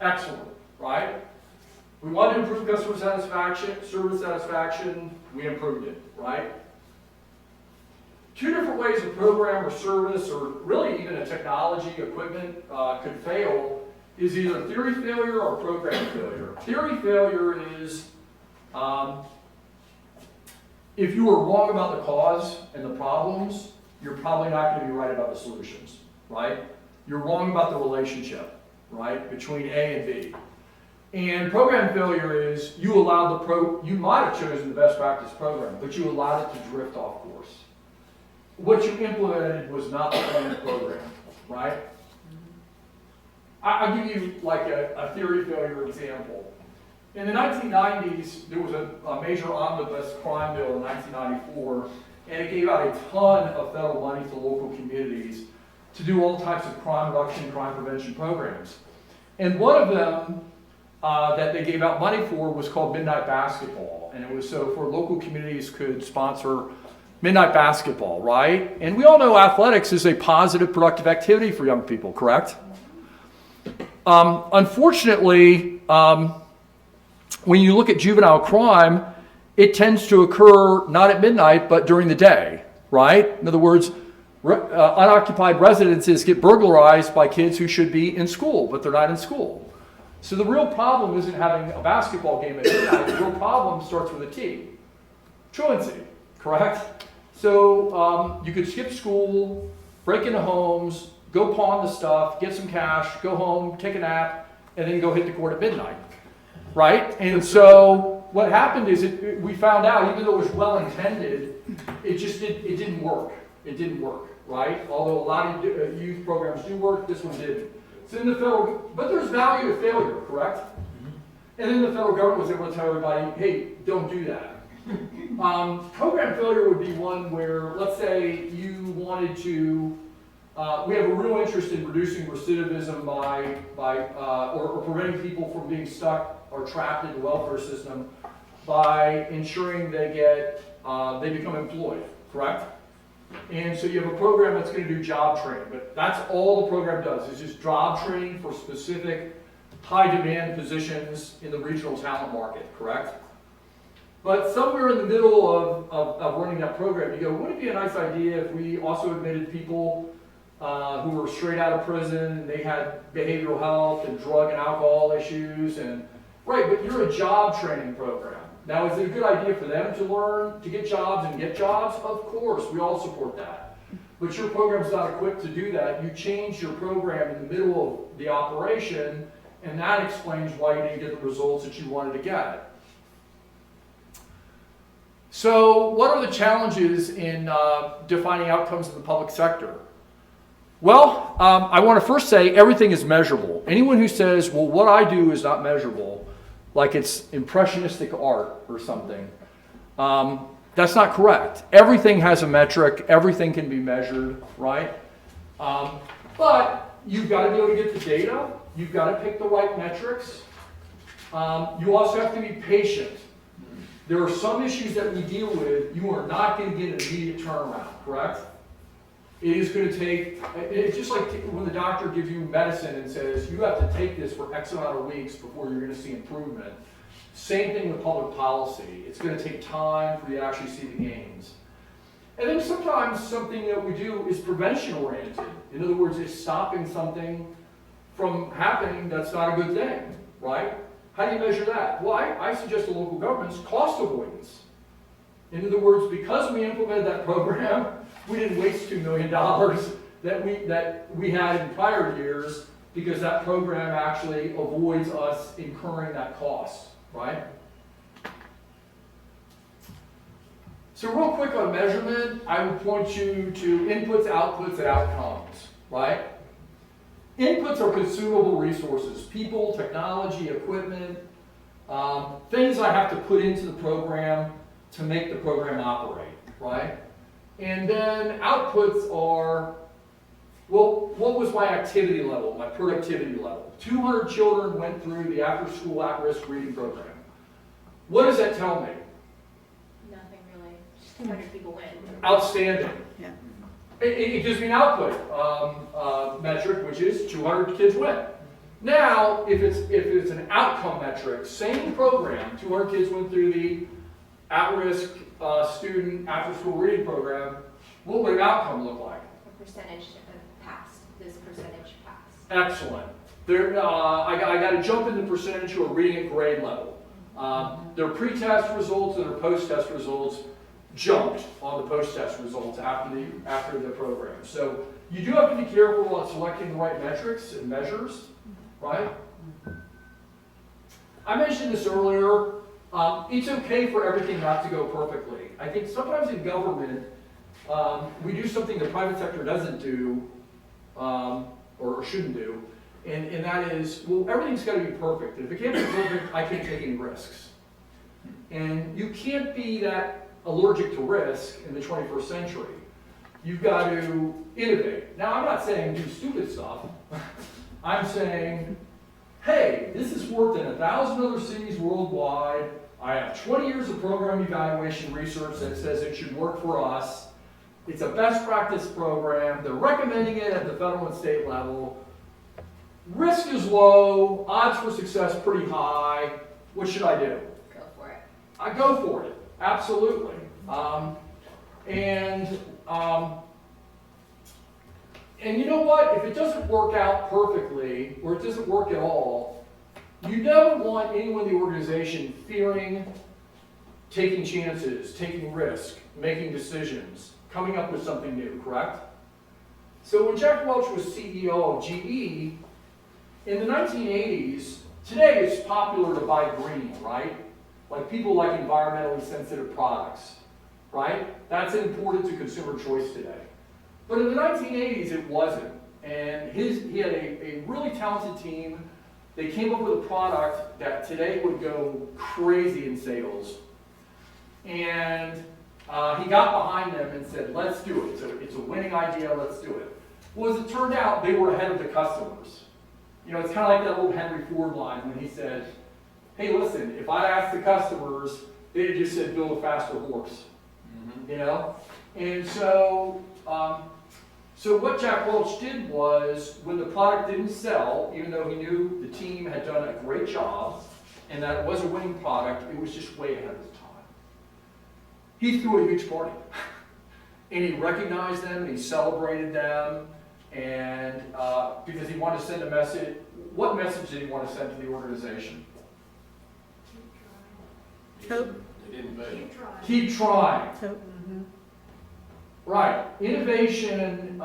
excellent, right? We wanted to improve customer satisfaction, service satisfaction, we improved it, right? Two different ways a program or service, or really even a technology, equipment could fail is either theory failure or program failure. Theory failure is if you were wrong about the cause and the problems, you're probably not going to be right about the solutions, right? You're wrong about the relationship, right, between A and B. And program failure is you allowed you might have chosen the best practice program, but you allowed it to drift off course. What you implemented was not the planned program, right? I'll give you like a theory failure example. In the 1990s, there was a major omnibus crime bill in 1994, and it gave out a ton of federal money to local communities to do all types of crime reduction and crime prevention programs. And one of them that they gave out money for was called Midnight Basketball. And it was so for local communities could sponsor midnight basketball, right? And we all know athletics is a positive, productive activity for young people, correct? Unfortunately, when you look at juvenile crime, it tends to occur not at midnight, but during the day, right? In other words, unoccupied residences get burglarized by kids who should be in school, but they're not in school. So the real problem isn't having a basketball game at midnight. The real problem starts with a T. Truancy, correct? So you could skip school, break into homes, go pawn the stuff, get some cash, go home, take a nap, and then go hit the court at midnight, right? And so what happened is we found out, even though it was well intended, it didn't work. It didn't work, right? Although a lot of youth programs do work, this one didn't. So in the federal, but there's value to failure, correct? And then the federal government was able to tell everybody, hey, don't do that. Program failure would be one where, let's say you wanted to, we have a real interest in reducing recidivism or preventing people from being stuck or trapped in the welfare system by ensuring they become employed, correct? And so you have a program that's going to do job training, but that's all the program does, is just job training for specific high demand positions in the regional talent market, correct? But somewhere in the middle of running that program, you go, wouldn't it be a nice idea if we also admitted people who were straight out of prison and they had behavioral health and drug and alcohol issues, and right, but you're a job training program. Now, is it a good idea for them to learn, to get jobs and get jobs? Of course, we all support that. But your program's not equipped to do that. You change your program in the middle of the operation, and that explains why you didn't get the results that you wanted to get. So, what are the challenges in defining outcomes in the public sector? Well, I want to first say everything is measurable. Anyone who says, well, what I do is not measurable, like it's impressionistic art or something, that's not correct. Everything has a metric, everything can be measured, right? But you've got to be able to get the data, you've got to pick the right metrics. You also have to be patient. There are some issues that we deal with, you are not going to get an immediate turnaround, correct? It is going to take, it's just like when the doctor gives you medicine and says, you have to take this for X amount of weeks before you're going to see improvement. Same thing with public policy. It's going to take time for you to actually see the gains. And then sometimes something that we do is prevention oriented. In other words, it's stopping something from happening that's not a good thing, right? How do you measure that? Well, I suggest to local governments cost avoidance. In other words, because we implemented that program, we didn't waste $2 million that we had in prior years, because that program actually avoids us incurring that cost, right? So real quick on measurement, I would point you to inputs, outputs, and outcomes, right? Inputs are consumable resources, people, technology, equipment, things I have to put into the program to make the program operate, right? And then outputs are, well, what was my activity level, my productivity level? 200 children went through the after-school at-risk reading program. What does that tell me? Nothing really. Just 200 people went. Outstanding. Yeah. It gives me an output metric, which is 200 kids went. Now, if it's an outcome metric, same program, 200 kids went through the at-risk student after-school reading program, what would an outcome look like? A percentage of passed. This percentage passed. Excellent. I got to jump into percentage who are reading at grade level. Their pre-test results and their post-test results jumped on the post-test results after the program. So you do have to be careful on selecting the right metrics and measures, right? I mentioned this earlier. It's okay for everything not to go perfectly. I think sometimes in government, we do something the private sector doesn't do, or shouldn't do, and that is, well, everything's got to be perfect. If it can't be perfect, I can't take any risks. And you can't be that allergic to risk in the 21st century. You've got to innovate. Now, I'm not saying do stupid stuff. I'm saying, hey, this has worked in 1,000 other cities worldwide. I have 20 years of program evaluation research that says it should work for us. It's a best practice program. They're recommending it at the federal and state level. Risk is low, odds for success pretty high. What should I do? Go for it. I go for it, absolutely. And you know what? If it doesn't work out perfectly, or it doesn't work at all, you never want anyone in the organization fearing taking chances, taking risk, making decisions, coming up with something new, correct? So when Jack Welch was CEO of GE, in the 1980s, today it's popular to buy green, right? Like people like environmentally sensitive products, right? That's important to consumer choice today. But in the 1980s, it wasn't. And he had a really talented team. They came up with a product that today would go crazy in sales. And he got behind them and said, let's do it. So it's a winning idea, let's do it. Well, as it turned out, they were ahead of the customers. You know, it's kind of like that old Henry Ford line when he said, hey, listen, if I asked the customers, they'd just said, build a faster horse. You know? And so, so what Jack Welch did was, when the product didn't sell, even though he knew the team had done a great job, and that it was a winning product, it was just way ahead of the time. He threw a huge party. And he recognized them, and he celebrated them, and because he wanted to send a message. What message did he want to send to the organization? Hope. They didn't fail. Keep trying. Hope. Right. Innovation,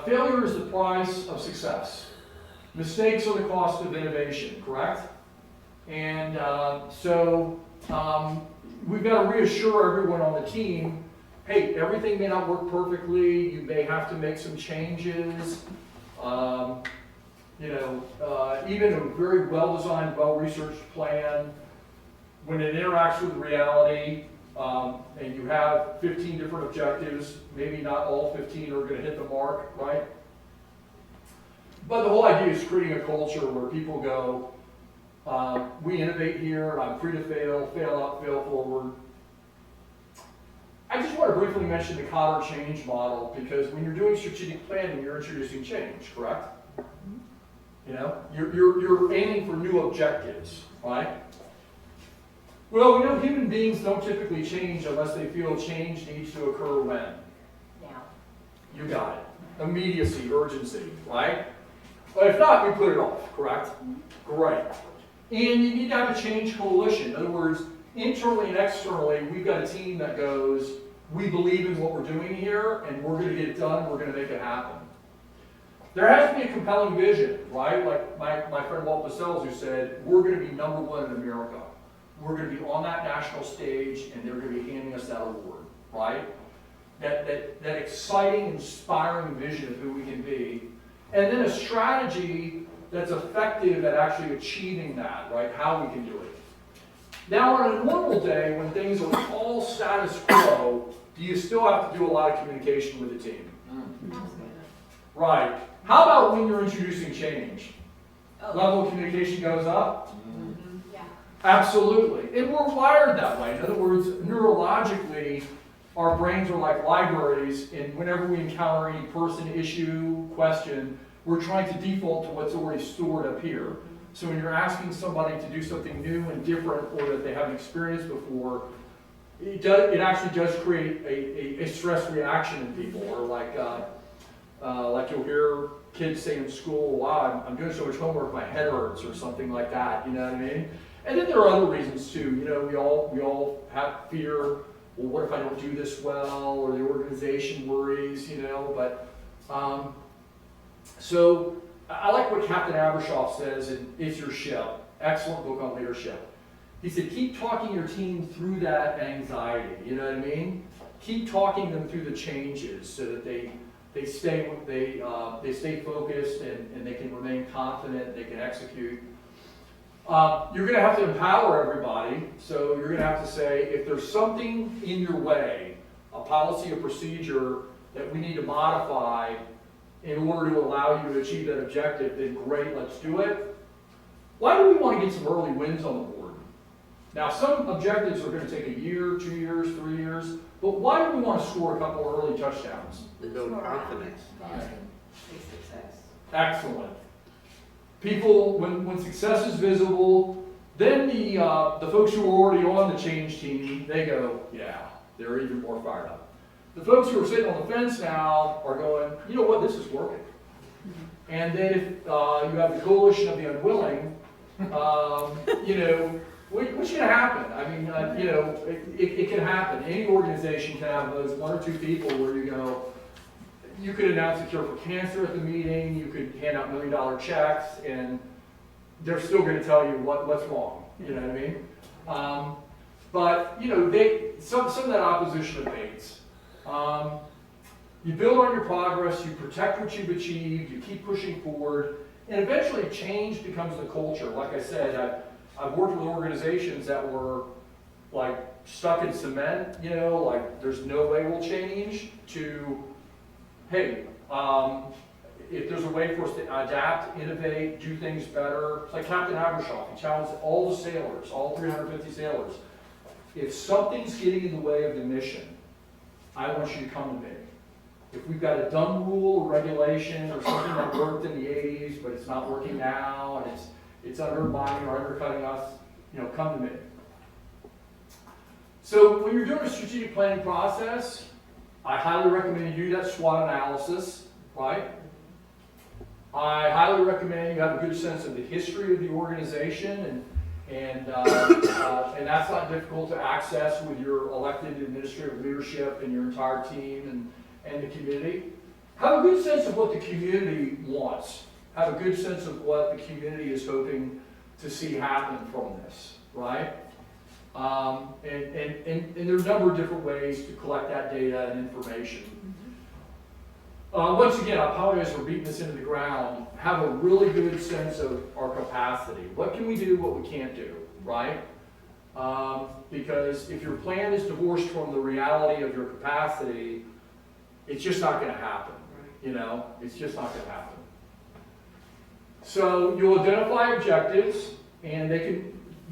failure is the price of success. Mistakes are the cost of innovation, correct? And so we've got to reassure everyone on the team, hey, everything may not work perfectly. You may have to make some changes. Even a very well-designed, well-researched plan, when it interacts with reality, and you have 15 different objectives, maybe not all 15 are going to hit the mark, right? But the whole idea is creating a culture where people go, we innovate here, I'm free to fail, fail up, fail forward. I just want to briefly mention the Cotter change model, because when you're doing strategic planning, you're introducing change, correct? You know, you're aiming for new objectives, right? Well, we know human beings don't typically change unless they feel change needs to occur when? Now. You got it. Immediacy, urgency, right? But if not, we put it off, correct? Great. And you need to have a change coalition. In other words, internally and externally, we've got a team that goes, we believe in what we're doing here, and we're going to get it done, we're going to make it happen. There has to be a compelling vision, right? Like my friend Walt Basells, who said, we're going to be #1 in America. We're going to be on that national stage, and they're going to be handing us that award, right? That exciting, inspiring vision of who we can be. And then a strategy that's effective at actually achieving that, right? How we can do it. Now, on a normal day, when things are all status quo, do you still have to do a lot of communication with the team? Right. How about when you're introducing change? Level of communication goes up? Yeah. Absolutely. And we're wired that way. In other words, neurologically, our brains are like libraries, and whenever we encounter any person, issue, question, we're trying to default to what's already stored up here. So when you're asking somebody to do something new and different or that they haven't experienced before, it actually does create a stress reaction in people. Or like you'll hear kids say in school, wow, I'm doing so much homework, my head hurts, or something like that, you know what I mean? And then there are other reasons too. You know, we all have fear. Well, what if I don't do this well, or the organization worries, you know, but, so I like what Captain Abershoff says in It's Your Ship, excellent book on leadership. He said, keep talking your team through that anxiety, you know what I mean? Keep talking them through the changes so that they stay focused and they can remain confident, they can execute. You're going to have to empower everybody, so you're going to have to say, if there's something in your way, a policy or procedure that we need to modify in order to allow you to achieve that objective, then great, let's do it. Why do we want to get some early wins on the board? Now, some objectives are going to take a year, 2 years, 3 years, but why do we want to score a couple early touchdowns? To build confidence. Success. Excellent. People, when success is visible, then the folks who are already on the change team, they go, yeah, they're even more fired up. The folks who are sitting on the fence now are going, you know what, this is working. And then if you have the coalition of the unwilling, you know, what's going to happen? I mean, you know, it can happen. Any organization can have those 1 or 2 people where you go, you could announce a cure for cancer at the meeting, you could hand out $1 million checks, and they're still going to tell you what's wrong. You know what I mean? But you know, some of that opposition abates. You build on your progress, you protect what you've achieved, you keep pushing forward, and eventually change becomes the culture. Like I said, I've worked with organizations that were like stuck in cement, you know, like there's no way we'll change, to hey, if there's a way for us to adapt, innovate, do things better. It's like Captain Abershoff, he challenged all the sailors, all 350 sailors. If something's getting in the way of the mission, I want you to come to me. If we've got a dumb rule or regulation or something that worked in the 80s, but it's not working now, and it's undermining or undercutting us, you know, come to me. So when you're doing a strategic planning process, I highly recommend you do that SWOT analysis, right? I highly recommend you have a good sense of the history of the organization, and that's not difficult to access with your elected administrative leadership and your entire team and the community. Have a good sense of what the community wants. Have a good sense of what the community is hoping to see happen from this, right? And there are a number of different ways to collect that data and information. Once again, I apologize for beating this into the ground. Have a really good sense of our capacity. What can we do, what we can't do, right? Because if your plan is divorced from the reality of your capacity, it's just not going to happen. You know, it's just not going to happen. So you'll identify objectives, and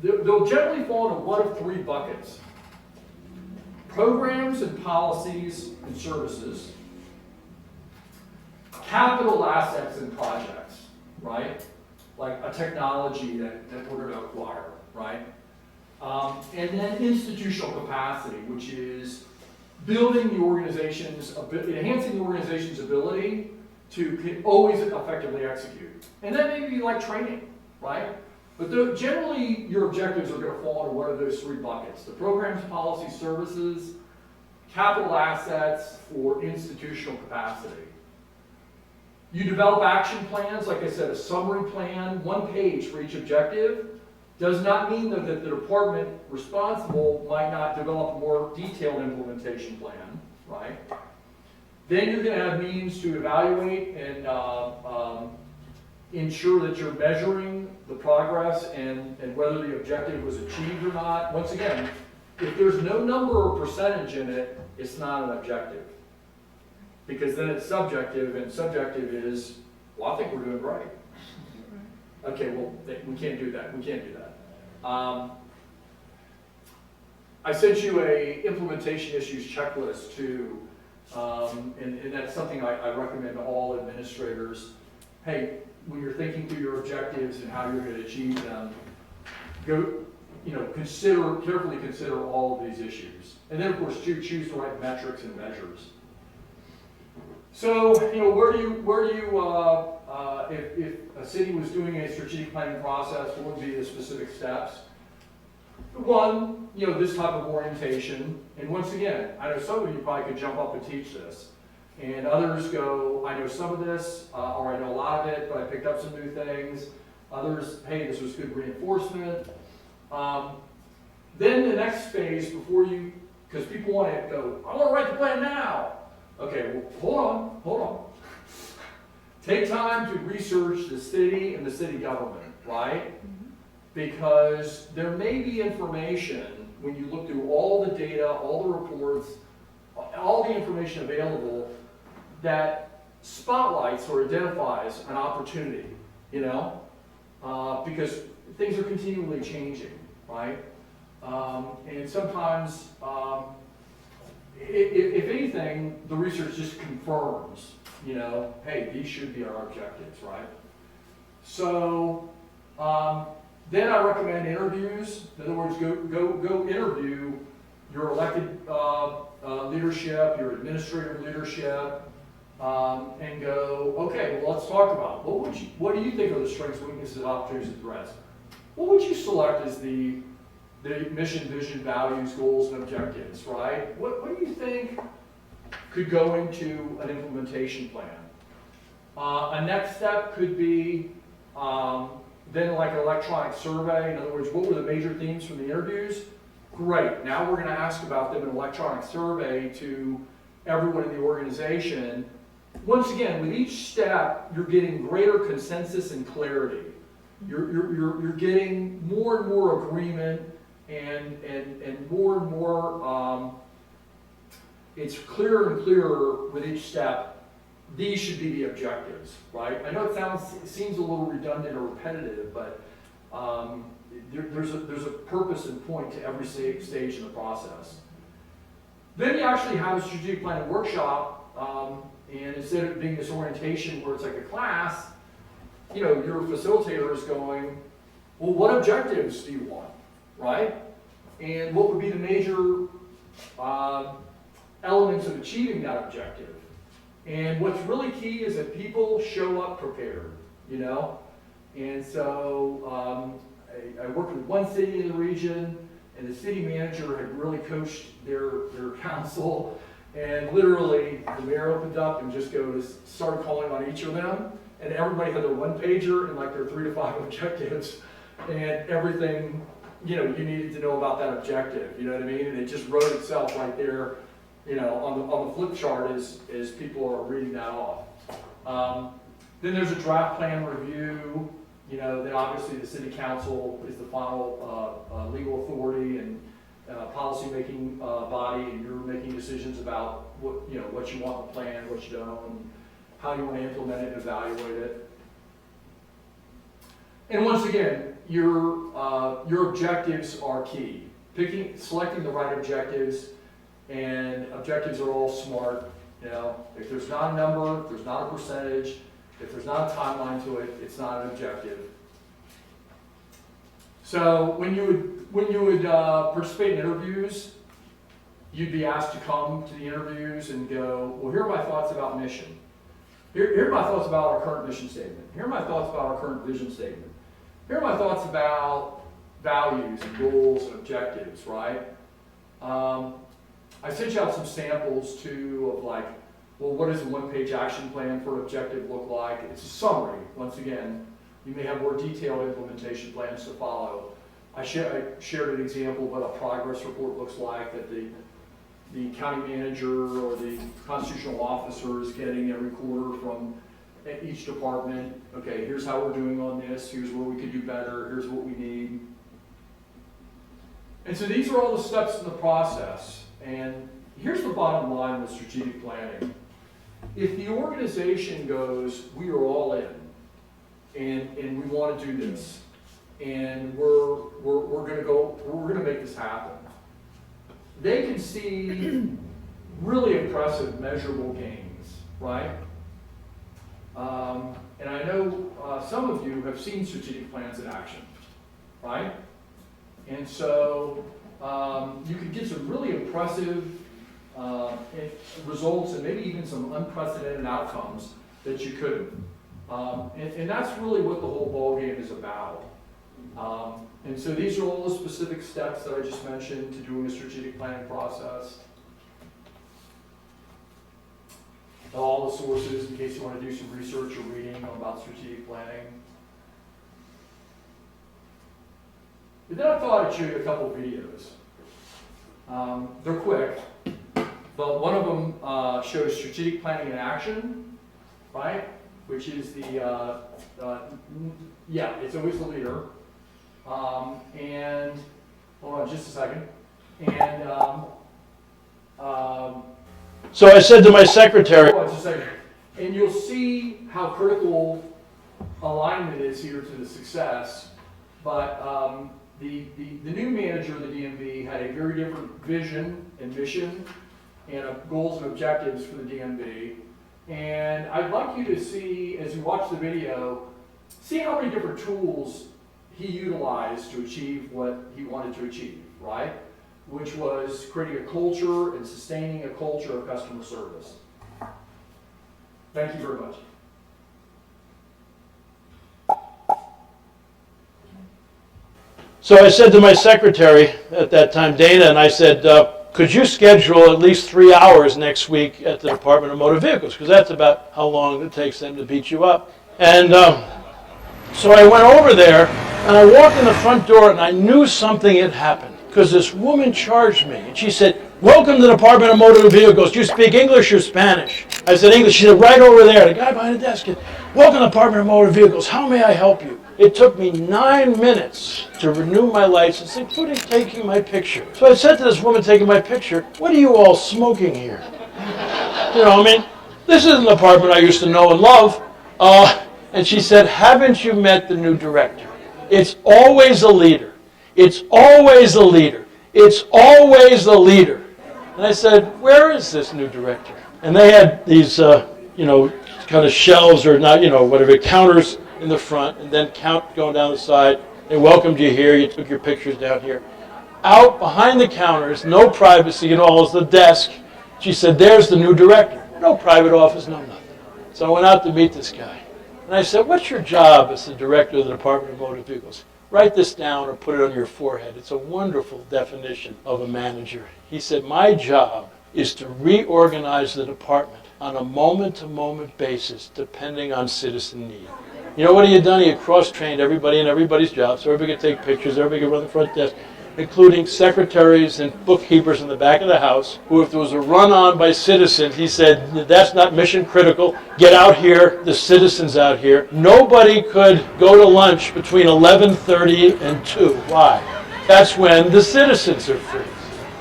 they'll generally fall into one of 3 buckets: programs and policies and services, capital assets and projects, right? Like a technology that we're going to acquire, right? And then institutional capacity, which is building the organization's, enhancing the organization's ability to always effectively execute. And that may be like training, right? But generally, your objectives are going to fall into one of those three buckets: the programs, policy, services, capital assets for institutional capacity. You develop action plans, like I said, a summary plan, 1 page for each objective. Does not mean though that the department responsible might not develop a more detailed implementation plan, right? Then you're going to have means to evaluate and ensure that you're measuring the progress and whether the objective was achieved or not. Once again, if there's no number or percentage in it, it's not an objective. Because then it's subjective, and subjective is, well, I think we're doing great. Okay, well, we can't do that. We can't do that. I sent you a implementation issues checklist too, and that's something I recommend to all administrators. Hey, when you're thinking through your objectives and how you're going to achieve them, go, carefully consider all of these issues. And then, of course, choose the right metrics and measures. So, where do you, if a city was doing a strategic planning process, what would be the specific steps? One, this type of orientation. And once again, I know some of you probably could jump up and teach this. And others go, I know some of this, or I know a lot of it, but I picked up some new things. Others, hey, this was good reinforcement. Then the next phase, because people want to go, I want to write the plan now. Okay, well, hold on. Take time to research the city and the city government, right? Because there may be information when you look through all the data, all the reports, all the information available that spotlights or identifies an opportunity, because things are continually changing, right? And sometimes, if anything, the research just confirms, hey, these should be our objectives, right? So then I recommend interviews. In other words, go interview your elected leadership, your administrative leadership, and go, okay, well, let's talk about what do you think are the strengths, weaknesses, opportunities, and threats? What would you select as the mission, vision, values, goals, and objectives, right? What do you think could go into an implementation plan? A next step could be then like an electronic survey. In other words, what were the major themes from the interviews? Great, now we're going to ask about them in an electronic survey to everyone in the organization. Once again, with each step, you're getting greater consensus and clarity. You're getting more and more agreement and more, it's clearer and clearer with each step. These should be the objectives, right? I know it seems a little redundant or repetitive, but there's a purpose and point to every stage in the process. Then you actually have a strategic planning workshop, and instead of being this orientation where it's like a class, your facilitator is going, well, what objectives do you want, right? And what would be the major elements of achieving that objective? And what's really key is that people show up prepared, And so I worked with one city in the region, and the city manager had really coached their council, and literally the mayor opened up and just started calling on each of them, and everybody had their one pager and like their 3 to 5 objectives, and everything you needed to know about that objective. You know what I mean? And it just wrote itself right there, on the flip chart as people are reading that off. Then there's a draft plan review. Then obviously the city council is the final legal authority and policy-making body, and you're making decisions about what you want in the plan, what you don't, and how you want to implement it and evaluate it. And once again, your objectives are key. Selecting the right objectives, and objectives are all SMART. If there's not a number, if there's not a percentage, if there's not a timeline to it, it's not an objective. So when you would participate in interviews, you'd be asked to come to the interviews and go, well, here are my thoughts about mission. Here are my thoughts about our current mission statement. Here are my thoughts about our current vision statement. here are my thoughts about values and goals and objectives, right? I sent you out some samples too of like, well, what does a one-page action plan for an objective look like? It's a summary, once again. You may have more detailed implementation plans to follow. I shared an example of what a progress report looks like that the county manager or the constitutional officer is getting every quarter from each department. Okay, here's how we're doing on this, here's where we could do better, here's what we need. And so these are all the steps in the process. And here's the bottom line with strategic planning. If the organization goes, we are all in, and we want to do this, and we're going to make this happen, they can see really impressive measurable gains, right? And I know some of you have seen strategic plans in action, right? And so you could get some really impressive results and maybe even some unprecedented outcomes that you couldn't. And that's really what the whole ballgame is about. And so these are all the specific steps that I just mentioned to doing a strategic planning process. All the sources in case you want to do some research or reading about strategic planning. But then I thought I'd show you a couple of videos. They're quick, but one of them shows strategic planning in action, right? Which is the, yeah, it's always the leader. And, hold on just a second. And, So I said to my secretary, hold on just a second. And you'll see how critical alignment is here to the success. But the new manager of the DMV had a very different vision and mission and goals and objectives for the DMV. And I'd like you to see, as you watch the video, see how many different tools he utilized to achieve what he wanted to achieve, right? Which was creating a culture and sustaining a culture of customer service. Thank you very much. so I said to my secretary at that time, Dana, and I said, could you schedule at least 3 hours next week at the Department of Motor Vehicles? Because that's about how long it takes them to beat you up. And so I went over there, and I walked in the front door, and I knew something had happened. Because this woman charged me, and she said, welcome to the Department of Motor Vehicles. Do you speak English or Spanish? I said English. She said, right over there. The guy behind the desk said, welcome to the Department of Motor Vehicles. How may I help you? It took me 9 minutes to renew my license, including taking my picture. So I said to this woman taking my picture, what are you all smoking here? You know, I mean, this isn't the department I used to know and love. And she said, haven't you met the new director? It's always a leader. It's always a leader. It's always a leader. And I said, where is this new director? And they had these, you know, kind of shelves or not, you know, whatever, counters in the front, and then going down the side. They welcomed you here. You took your pictures down here. Out behind the counters, no privacy at all, is the desk. She said, there's the new director. No private office, no nothing. So I went out to meet this guy. And I said, what's your job as the director of the Department of Motor Vehicles? Write this down or put it on your forehead. It's a wonderful definition of a manager. He said, my job is to reorganize the department on a moment-to-moment basis, depending on citizen need. You know what he had done? He had cross-trained everybody in everybody's job, so everybody could take pictures, everybody could run the front desk, including secretaries and bookkeepers in the back of the house, who if there was a run-on by citizens, he said, that's not mission critical, get out here, the citizens out here. Nobody could go to lunch between 11:30 and 2. Why? That's when the citizens are free.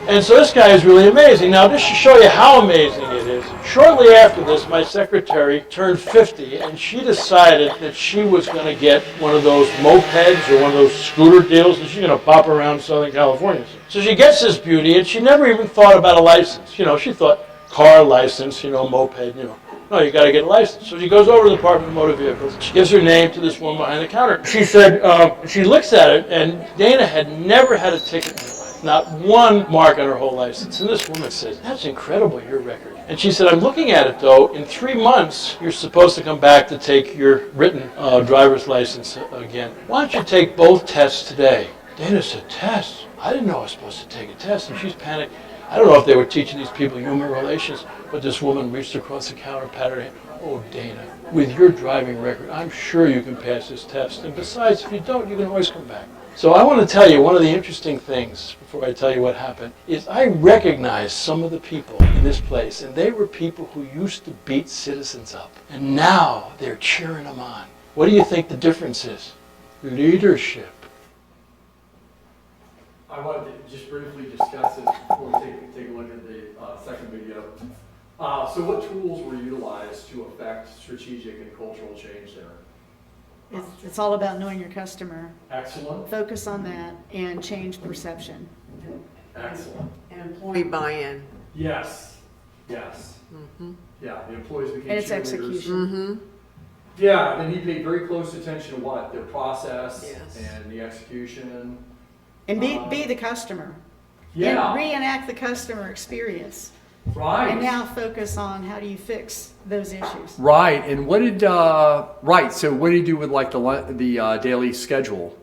And so this guy is really amazing. Now, just to show you how amazing it is, shortly after this, my secretary turned 50, and she decided that she was going to get one of those mopeds or one of those scooter deals, and she's going to pop around Southern California. So she gets this beauty, and she never even thought about a license. You know, she thought car license, you know, moped, you know. No, you got to get a license. So she goes over to the Department of Motor Vehicles. She gives her name to this woman behind the counter. She said, she looks at it, and Dana had never had a ticket in her life. Not one mark on her whole license. And this woman said, that's incredible, your record. And she said, I'm looking at it though, in 3 months, you're supposed to come back to take your written driver's license again. Why don't you take both tests today? Dana said, tests? I didn't know I was supposed to take a test. And she's panicked. I don't know if they were teaching these people human relations, but this woman reached across the counter, patted her hand. Oh, Dana, with your driving record, I'm sure you can pass this test. And besides, if you don't, you can always come back. So I want to tell you, one of the interesting things, before I tell you what happened, is I recognize some of the people in this place, and they were people who used to beat citizens up. And now they're cheering them on. What do you think the difference is? Leadership. I wanted to just briefly discuss this before we take a look at the second video. So what tools were utilized to affect strategic and cultural change there? It's all about knowing your customer. Excellent. Focus on that and change perception. Excellent. And employee buy-in. Yes. Yes. Yeah, the employees became And it's cheerleaders. execution. Yeah, and he paid very close attention to what? Their process Yes. and the execution. And be the customer. Yeah. And reenact the customer experience. Right. And now focus on how do you fix those issues. Right, and what did right? So what did he do with like the daily schedule?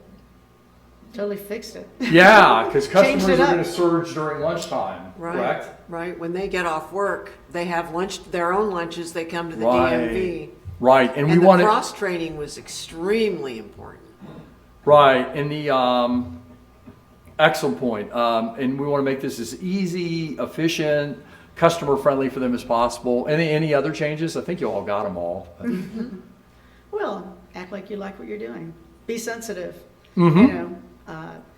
Totally fixed it. Yeah, because Changed customers it are up. going to surge during lunchtime. Right. Correct. Right. When they get off work, they have lunch, their own lunches. They come to the Right. DMV. Right, and we And the want to cross training was extremely important. right, and the excellent point. And we want to make this as easy, efficient, customer friendly for them as possible. Any other changes? I think you all got them all. Well, act like you like what you're doing. Be sensitive. Mm-hmm. You know,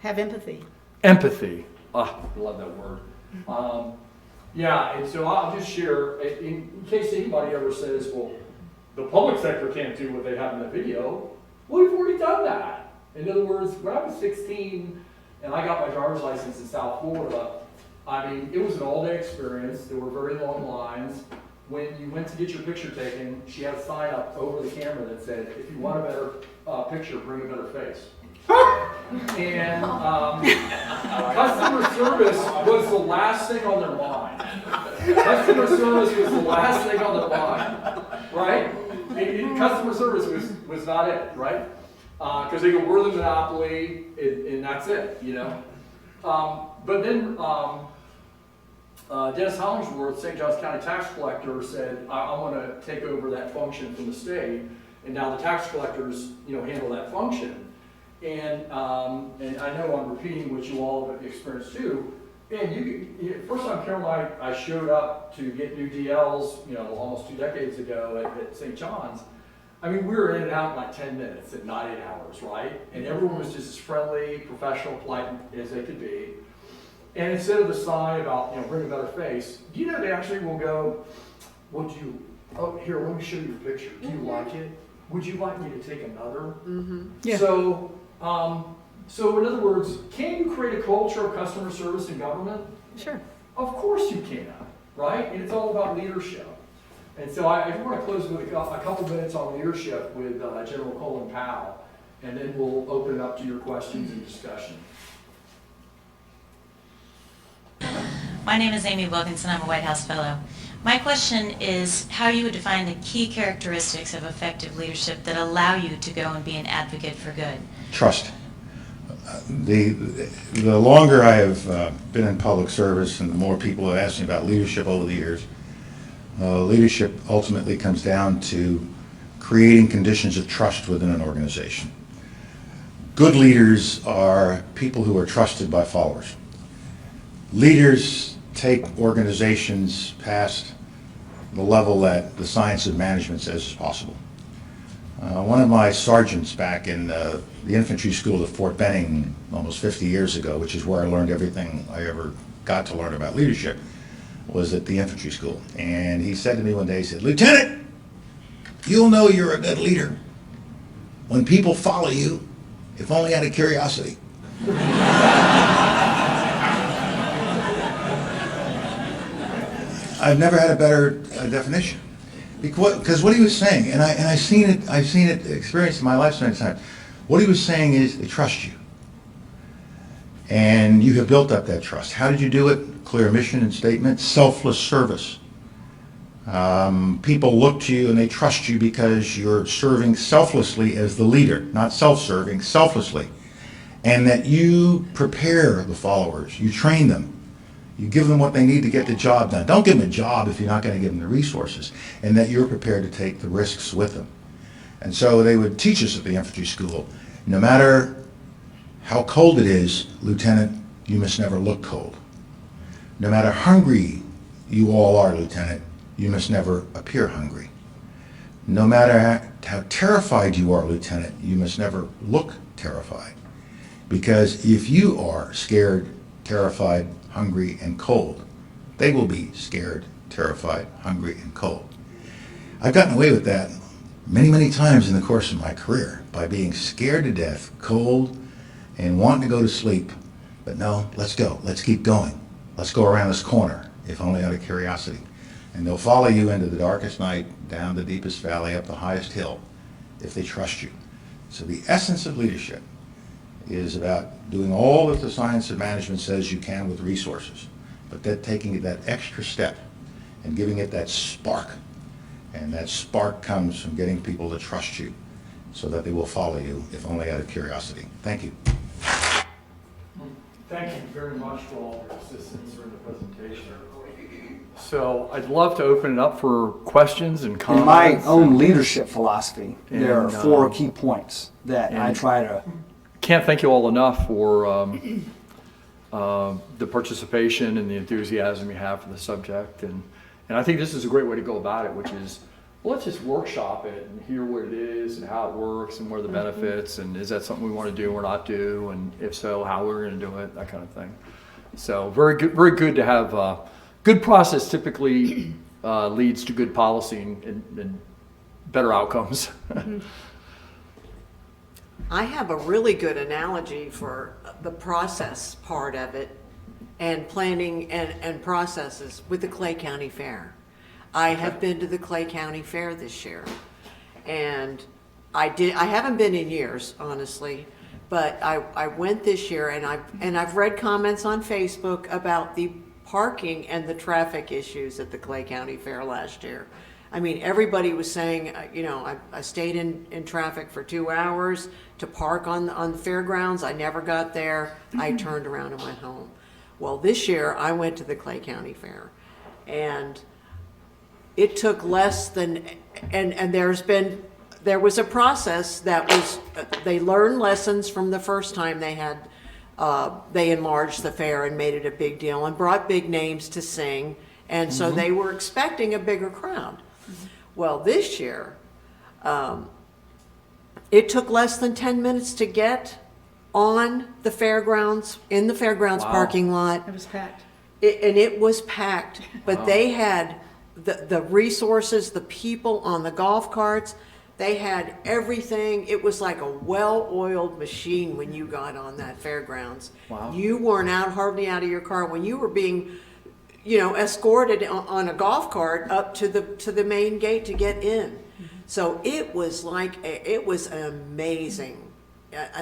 have empathy. Empathy. I love that word. Yeah, and so I'll just share, in case anybody ever says, well, the public sector can't do what they have in the video. Well, we've already done that. In other words, when I was 16 and I got my driver's license in South Florida, I mean, it was an all-day experience. There were very long lines. When you went to get your picture taken, she had a sign up over the camera that said, if you want a better picture, bring a better face. And customer service was the last thing on their mind. Customer service was the last thing on their mind, right? Customer service was not it, right? Because they go, we're the monopoly, and that's it, you know? But then Dennis Hollingsworth, St. Johns County tax collector, said, I want to take over that function from the state, and now the tax collectors, you know, handle that function. And I know I'm repeating what you all have experienced too. And first time Carol and I showed up to get new DLs, you know, almost 2 decades ago at St. John's. I mean, we were in and out in like 10 minutes at not 8 hours, right? And everyone was just as friendly, professional, polite as they could be. And instead of the sign about, you know, bring a better face, do you know they actually will go, here, let me show you your picture. Do you like it? Would you like me to take another? Yeah. So in other words, can you create a culture of customer service in government? Sure. Of course you can, right? And it's all about leadership. And so I want to close with a couple minutes on leadership with General Colin Powell, and then we'll open it up to your questions and discussion. My name is Amy Wilkinson. I'm a White House Fellow. My question is how you would define the key characteristics of effective leadership that allow you to go and be an advocate for good. Trust. The longer I have been in public service and the more people have asked me about leadership over the years, leadership ultimately comes down to creating conditions of trust within an organization. Good leaders are people who are trusted by followers. Leaders take organizations past the level that the science of management says is possible. One of my sergeants back in the infantry school at Fort Benning almost 50 years ago, which is where I learned everything I ever got to learn about leadership, was at the infantry school. And he said to me one day, he said, "Lieutenant, you'll know you're a good leader when people follow you, if only out of curiosity." I've never had a better definition, because what he was saying, and I've seen it, experienced in my life so many times. What he was saying is they trust you, And you have built up that trust. How did you do it? Clear mission and statement, selfless service. People look to you and they trust you because you're serving selflessly as the leader, not self-serving, selflessly. And that you prepare the followers, you train them, you give them what they need to get the job done. Don't give them a job if you're not going to give them the resources, and that you're prepared to take the risks with them. And so they would teach us at the infantry school, no matter how cold it is, Lieutenant, you must never look cold. No matter hungry you all are, Lieutenant, you must never appear hungry. No matter how terrified you are, Lieutenant, you must never look terrified. Because if you are scared, terrified, hungry, and cold, they will be scared, terrified, hungry, and cold. I've gotten away with that many, many times in the course of my career by being scared to death, cold, and wanting to go to sleep. But no, let's go. Let's keep going. Let's go around this corner, if only out of curiosity. And they'll follow you into the darkest night, down the deepest valley, up the highest hill, if they trust you. So the essence of leadership is about doing all that the science of management says you can with resources, but then taking it that extra step and giving it that spark. And that spark comes from getting people to trust you so that they will follow you, if only out of curiosity. Thank you. Thank you very much for all your assistance during the presentation. So I'd love to open it up for questions and In comments. my own leadership philosophy, there are And, 4 key points that I and- try to. Can't thank you all enough for the participation and the enthusiasm you have for the subject. And I think this is a great way to go about it, which is, well, let's just workshop it and hear what it is and how it works and what are the benefits and is that something we want to do or not do, and if so, how we're going to do it, that kind of thing. So very good to have good process typically leads to good policy and better outcomes. I have a really good analogy for the process part of it and planning and processes with the Clay County Fair. I have been to the Clay County Fair this year, and I haven't been in years, honestly, but I went this year, and I've read comments on Facebook about the parking and the traffic issues at the Clay County Fair last year. I mean, everybody was saying, I stayed in traffic for 2 hours to park on the fairgrounds. I never got there. I turned around and went home. Well, this year I went to the Clay County Fair, and it took less than, and there was a process that was, they learned lessons from the first time they enlarged the fair and made it a big deal and brought big names to sing. And so they were expecting a bigger crowd. Well, this year, it took less than 10 minutes to get on the fairgrounds, in the fairgrounds parking lot. It was packed. And it was packed, but they had the resources, the people on the golf carts. They had everything. It was like a well-oiled machine when you got on that fairgrounds. Wow. You weren't hardly out of your car when you were being, escorted on a golf cart up to the main gate to get in. So it was an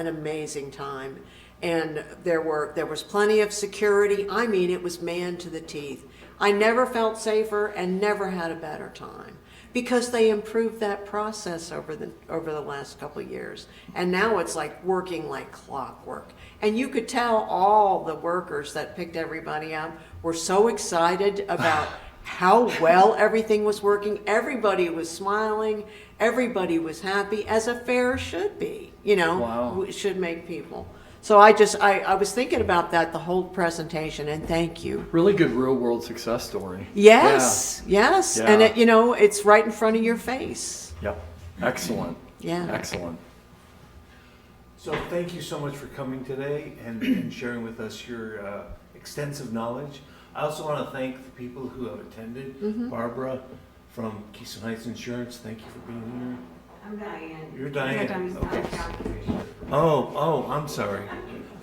amazing time. And there was plenty of security. I mean, it was manned to the teeth. I never felt safer and never had a better time because they improved that process over the last couple of years. And now it's like working like clockwork. And you could tell all the workers that picked everybody up were so excited about how well everything was working. Everybody was smiling. Everybody was happy, as a fair should be, Wow. It should make people. So I was thinking about that the whole presentation, and thank you. Really good real world success story. Yes. Yeah. And it's right in front of your face. Yep. Excellent. Yeah. Excellent. So thank you so much for coming today and sharing with us your extensive knowledge. I also want to thank the people who have attended. Barbara from Keystone Heights Insurance, thank you for being here. I'm Diane. You're Diane. Okay. Oh, I'm sorry.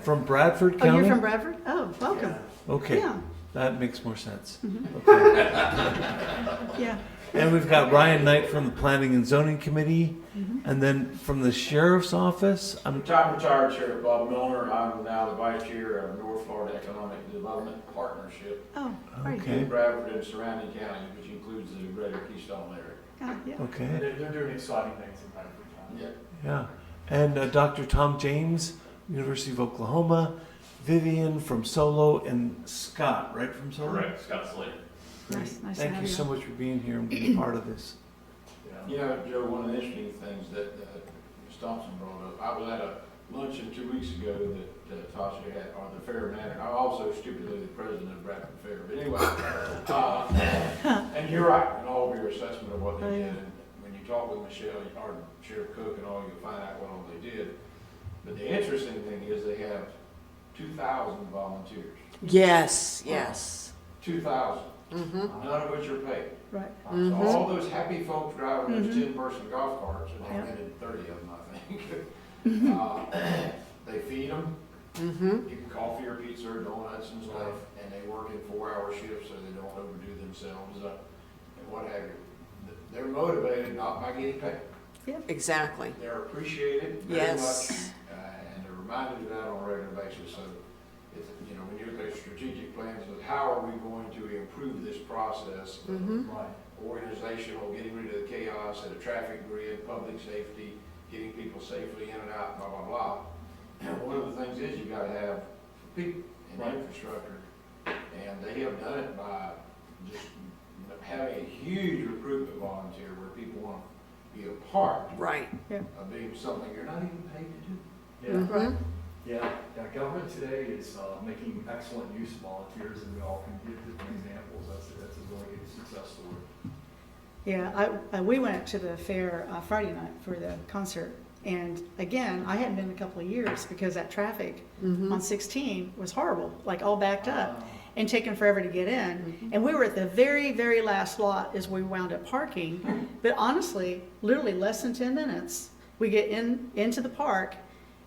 From Bradford Oh, County? you're from Bradford? Oh, welcome. Okay. Yeah. That makes more sense. Mm-hmm. Okay. Yeah. And we've got Ryan Knight from the Planning and Zoning Committee, and then from the Sheriff's Office, Retired Sheriff Bob Milner. I'm now the Vice Chair of North Florida Economic Development Partnership Oh, right. Okay. in Bradford and surrounding counties, which includes the greater Keystone area. Yeah. okay, They're doing exciting things in Bradford County. Yeah. yeah. And Dr. Tom James, University of Oklahoma, Vivian from Solo, and Scott, right, from Solo? Correct, Scott Slater. Nice to Thank have you so much for being here and being part of this. You know, Joe, one of the interesting things that Ms. Thompson brought up, I was at a luncheon 2 weeks ago that Tasha had on the Fair Manor. I'm also stupidly the president of Bradford Fair. But anyway, and you're right in all of your assessment of what they did. And when you talk with Michelle or Sheriff Cook and all, you'll find out what all they did. But the interesting thing is they have 2,000 volunteers. Yes, yes. 2,000, none of which are paid. Right. So all those happy folks driving those 10-person golf carts, and they rented 30 of them, I think. They feed them, you can coffee or pizza or donuts and stuff, and they work in 4-hour shifts so they don't overdo themselves and what have you. They're motivated not by getting paid. Exactly. They're appreciated very Yes. much, and they're reminded of that on a regular basis. So, it's, you know, when you look at strategic plans, of how are we going to improve this process of organizational, getting rid of the chaos at a traffic grid, public safety, getting people safely in and out, blah, blah, blah. And one of the things is you gotta have people and infrastructure. And they have done it by just having a huge recruitment volunteer where people want to be a part Right. of being something you're not even paid to do. Yeah. Right. Yeah, government today is making excellent use of volunteers, and we all can give different examples. That's a really good success story. Yeah, we went to the fair Friday night for the concert. And again, I hadn't been in a couple of years because that traffic on 16 was horrible, like all backed up and taking forever to get in. And we were at the very, very last lot as we wound up parking. But honestly, literally less than 10 minutes, we get into the park,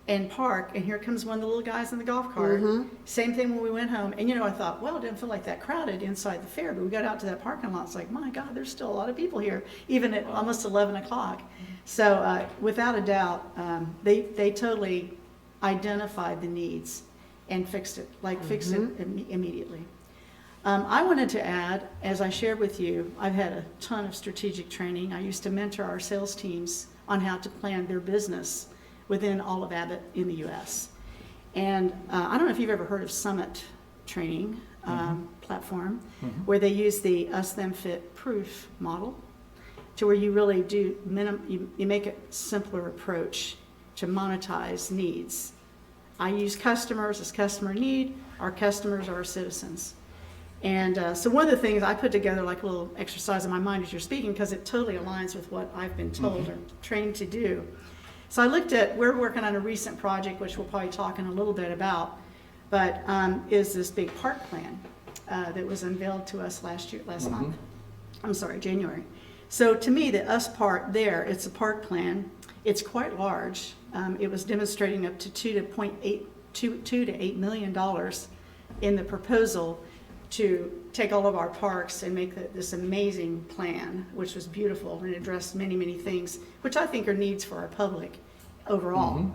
and here comes one of the little guys in the golf cart. Same thing when we went home. And I thought, well, it didn't feel like that crowded inside the fair, but we got out to that parking lot. It's like, my God, there's still a lot of people here, even at almost 11 o'clock. So without a doubt, they totally identified the needs and fixed it, fixed it immediately. I wanted to add, as I shared with you, I've had a ton of strategic training. I used to mentor our sales teams on how to plan their business within all of Abbott in the U.S. And I don't know if you've ever heard of Summit training platform, where they use the us, them, fit, proof model, to where you really do you make a simpler approach to monetize needs. I use customers as customer need. Our customers are our citizens. And so one of the things I put together, like a little exercise in my mind as you're speaking, because it totally aligns with what I've been told or trained to do. So I looked at, we're working on a recent project, which we'll probably talk in a little bit about, but is this big park plan that was unveiled to us last month. I'm sorry, January. So to me, the us part there, it's a park plan. It's quite large. It was demonstrating up to $2 to $8 million in the proposal to take all of our parks and make this amazing plan, which was beautiful and addressed many, many things, which I think are needs for our public overall.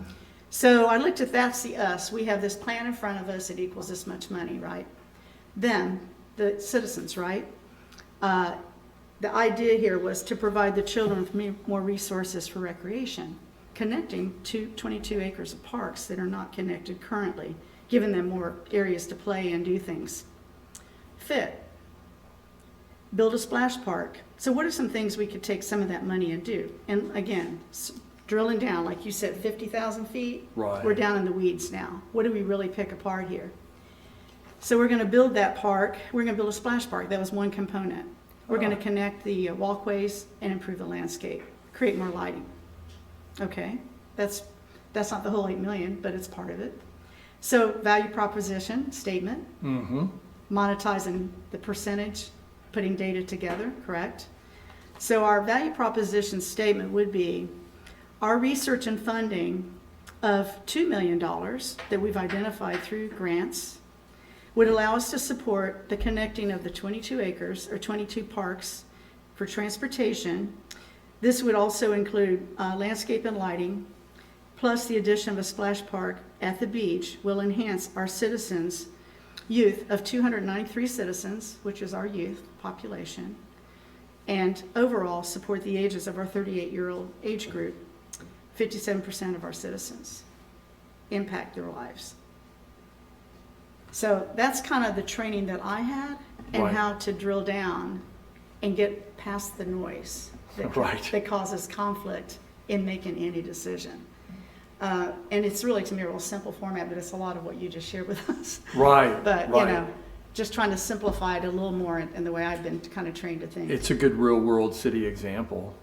So I looked at that's the us. We have this plan in front of us. It equals this much money, right? Them, the citizens, right? The idea here was to provide the children with more resources for recreation, connecting to 22 acres of parks that are not connected currently, giving them more areas to play and do things. Fit, build a splash park. So what are some things we could take some of that money and do? And again, drilling down, like you said, 50,000 feet. Right. We're down in the weeds now. What do we really pick apart here? So we're going to build that park. We're going to build a splash park. That was one component. We're going to connect the walkways and improve the landscape, create more lighting. Okay, that's not the whole $8 million, but it's part of it. So value proposition statement. Monetizing the percentage, putting data together, correct? So our value proposition statement would be our research and funding of $2 million that we've identified through grants would allow us to support the connecting of the 22 acres or 22 parks for transportation. This would also include landscape and lighting, plus the addition of a splash park at the beach will enhance our citizens' youth of 293 citizens, which is our youth population, and overall support the ages of our 38-year-old age group. 57% of our citizens impact their lives. So that's kind of the training that I had and Right. how to drill down and get past the noise Right. that causes conflict in making any decision. And it's really, to me, a real simple format, but it's a lot of what you just shared with us. Right. But, right. you know, just trying to simplify it a little more in the way I've been kind of trained to think. It's a good real world city example.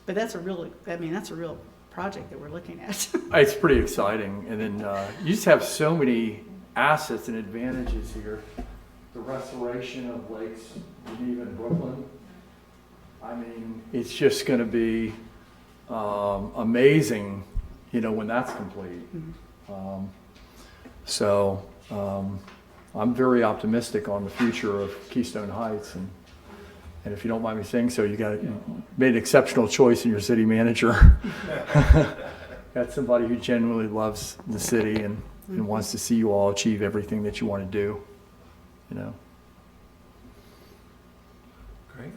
But that's a real project that we're looking at. It's pretty exciting. And then you just have so many assets and advantages here. The restoration of lakes, Geneva and Brooklyn. I mean, it's just going to be amazing, you know, when that's complete. So I'm very optimistic on the future of Keystone Heights. And if you don't mind me saying so, you made an exceptional choice in your city manager. Got somebody who genuinely loves the city and wants to see you all achieve everything that you want to do, you know. Great.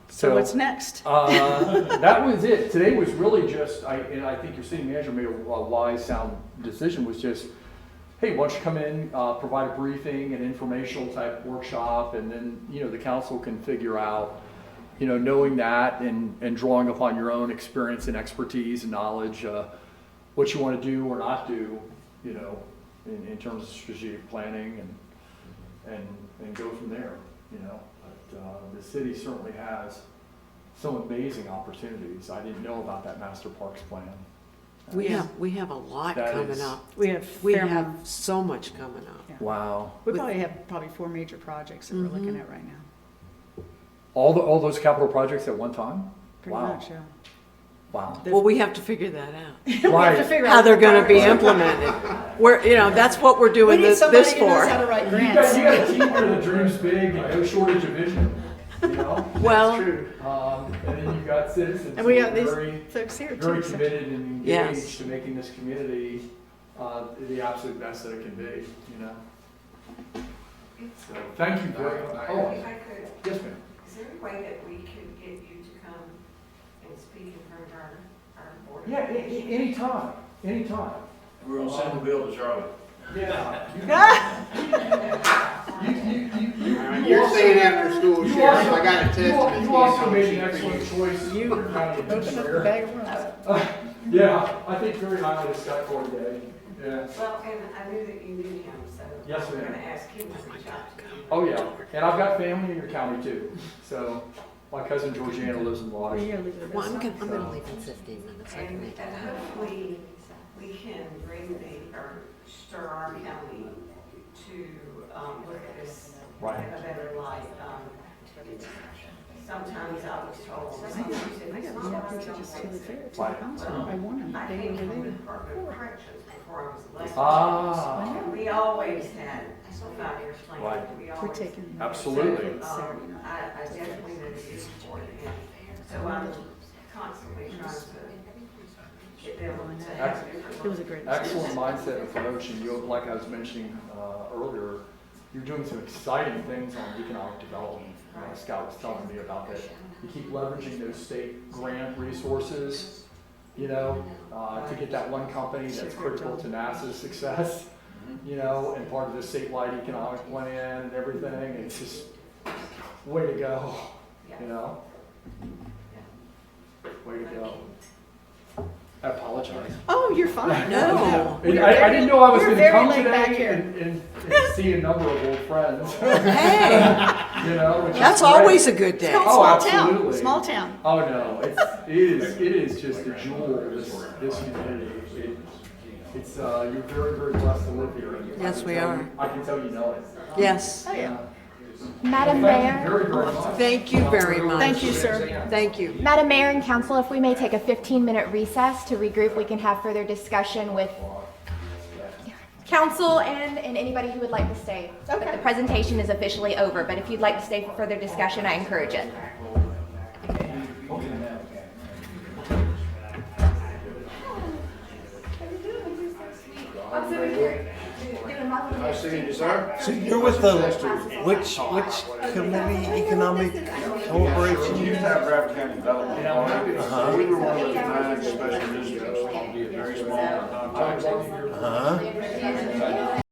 So what's next? That was it. Today was really just, and I think your city manager made a wise, sound decision, was just, hey, why don't you come in, provide a briefing, an informational type workshop, and then, you know, the council can figure out, you know, knowing that and drawing upon your own experience and expertise and knowledge, what you want to do or not do, you know, in terms of strategic planning and go from there, you know. But the city certainly has some amazing opportunities. I didn't know about that master parks plan. We have a lot That coming is- up. We have We fair have amount. so much coming up. Yeah. Wow. We probably have 4 major projects that we're looking at right now. All those capital projects at one time? Pretty Wow. much, yeah. Wow. Well, we have to figure that out, We have to Right. figure how out they're the going to be progress. implemented. We're, you know, that's what we're We doing need this somebody for. who knows how to write You grants. got a team here that dreams big and no shortage of vision, you know? Well- That's true. And then you've got citizens And we who got are these very, folks here very too. so- committed and Yes. engaged to making this community the absolute best that it can be, you know? So, thank you very much. Oh, If I could, yes, ma'am. is there a way that we could get you to come and speak in front of our board? Yeah, anytime, anytime. We're gonna send the bill to Charlotte. Yeah. You're saying after school, You Sheriff, also- I got a test. and it's You also getting made on an the sheet for excellent choice. You for county open up the administrator. bag of worms. Yeah, I think very highly of Scott Corday. Yeah. Well, and I knew that you knew him, so Yes, I'm ma'am. gonna ask him to reach out to you. Oh, yeah. And I've got family in your county too. So my cousin Georgiana lives in Well, Lawrence. you're leaving it Well, at I'm going to leave in 15 minutes. I can make it And happen. hopefully, we can stir our county to, look at this in Right. a better light. Sometimes I was told, I got one just to the fair, to the Right. council. I won them. I They came were from the there. Department of Corrections before I was elected. Ah, And we always had a 5-year plan. Right. We We're always, taking. Absolutely. Saturday night. I definitely know the use for it. And so I'm constantly trying to get them to have a different. It was a great. excellent mindset approach. And you, like I was mentioning earlier, you're doing some exciting things on economic development. Scott was telling me about that. You keep leveraging those state grant resources, you know, to get that one company that's critical to NASA's success, you know, and part of the statewide economic plan and everything. It's just way to go, you know? Way to go. I apologize. Oh, you're fine. No. I didn't know I was We're going to very come laid back today here. and see a number of old friends, Hey, you know, which is that's great. always a good day. Small Oh, town, absolutely. small town. Oh, no, it is just a jewel, this community. It's, you're very, very blessed to live here. And Yes, I can we tell are. you- I can tell you know it. Yes. Oh, yeah. Madam Thank you Mayor, very, very much. Thank you very much. Thank you, sir. Thank you. Madam Mayor and Council, if we may take a 15-minute recess to regroup, we can have further discussion with Council and anybody who would like to stay. But the presentation is officially over, but if you'd like to stay for further discussion, I encourage it. Nice seeing you, sir. So you're with the, which committee, economic cooperation? We used to have Bradford County Development. We were one of the 9 special districts, albeit very small in context.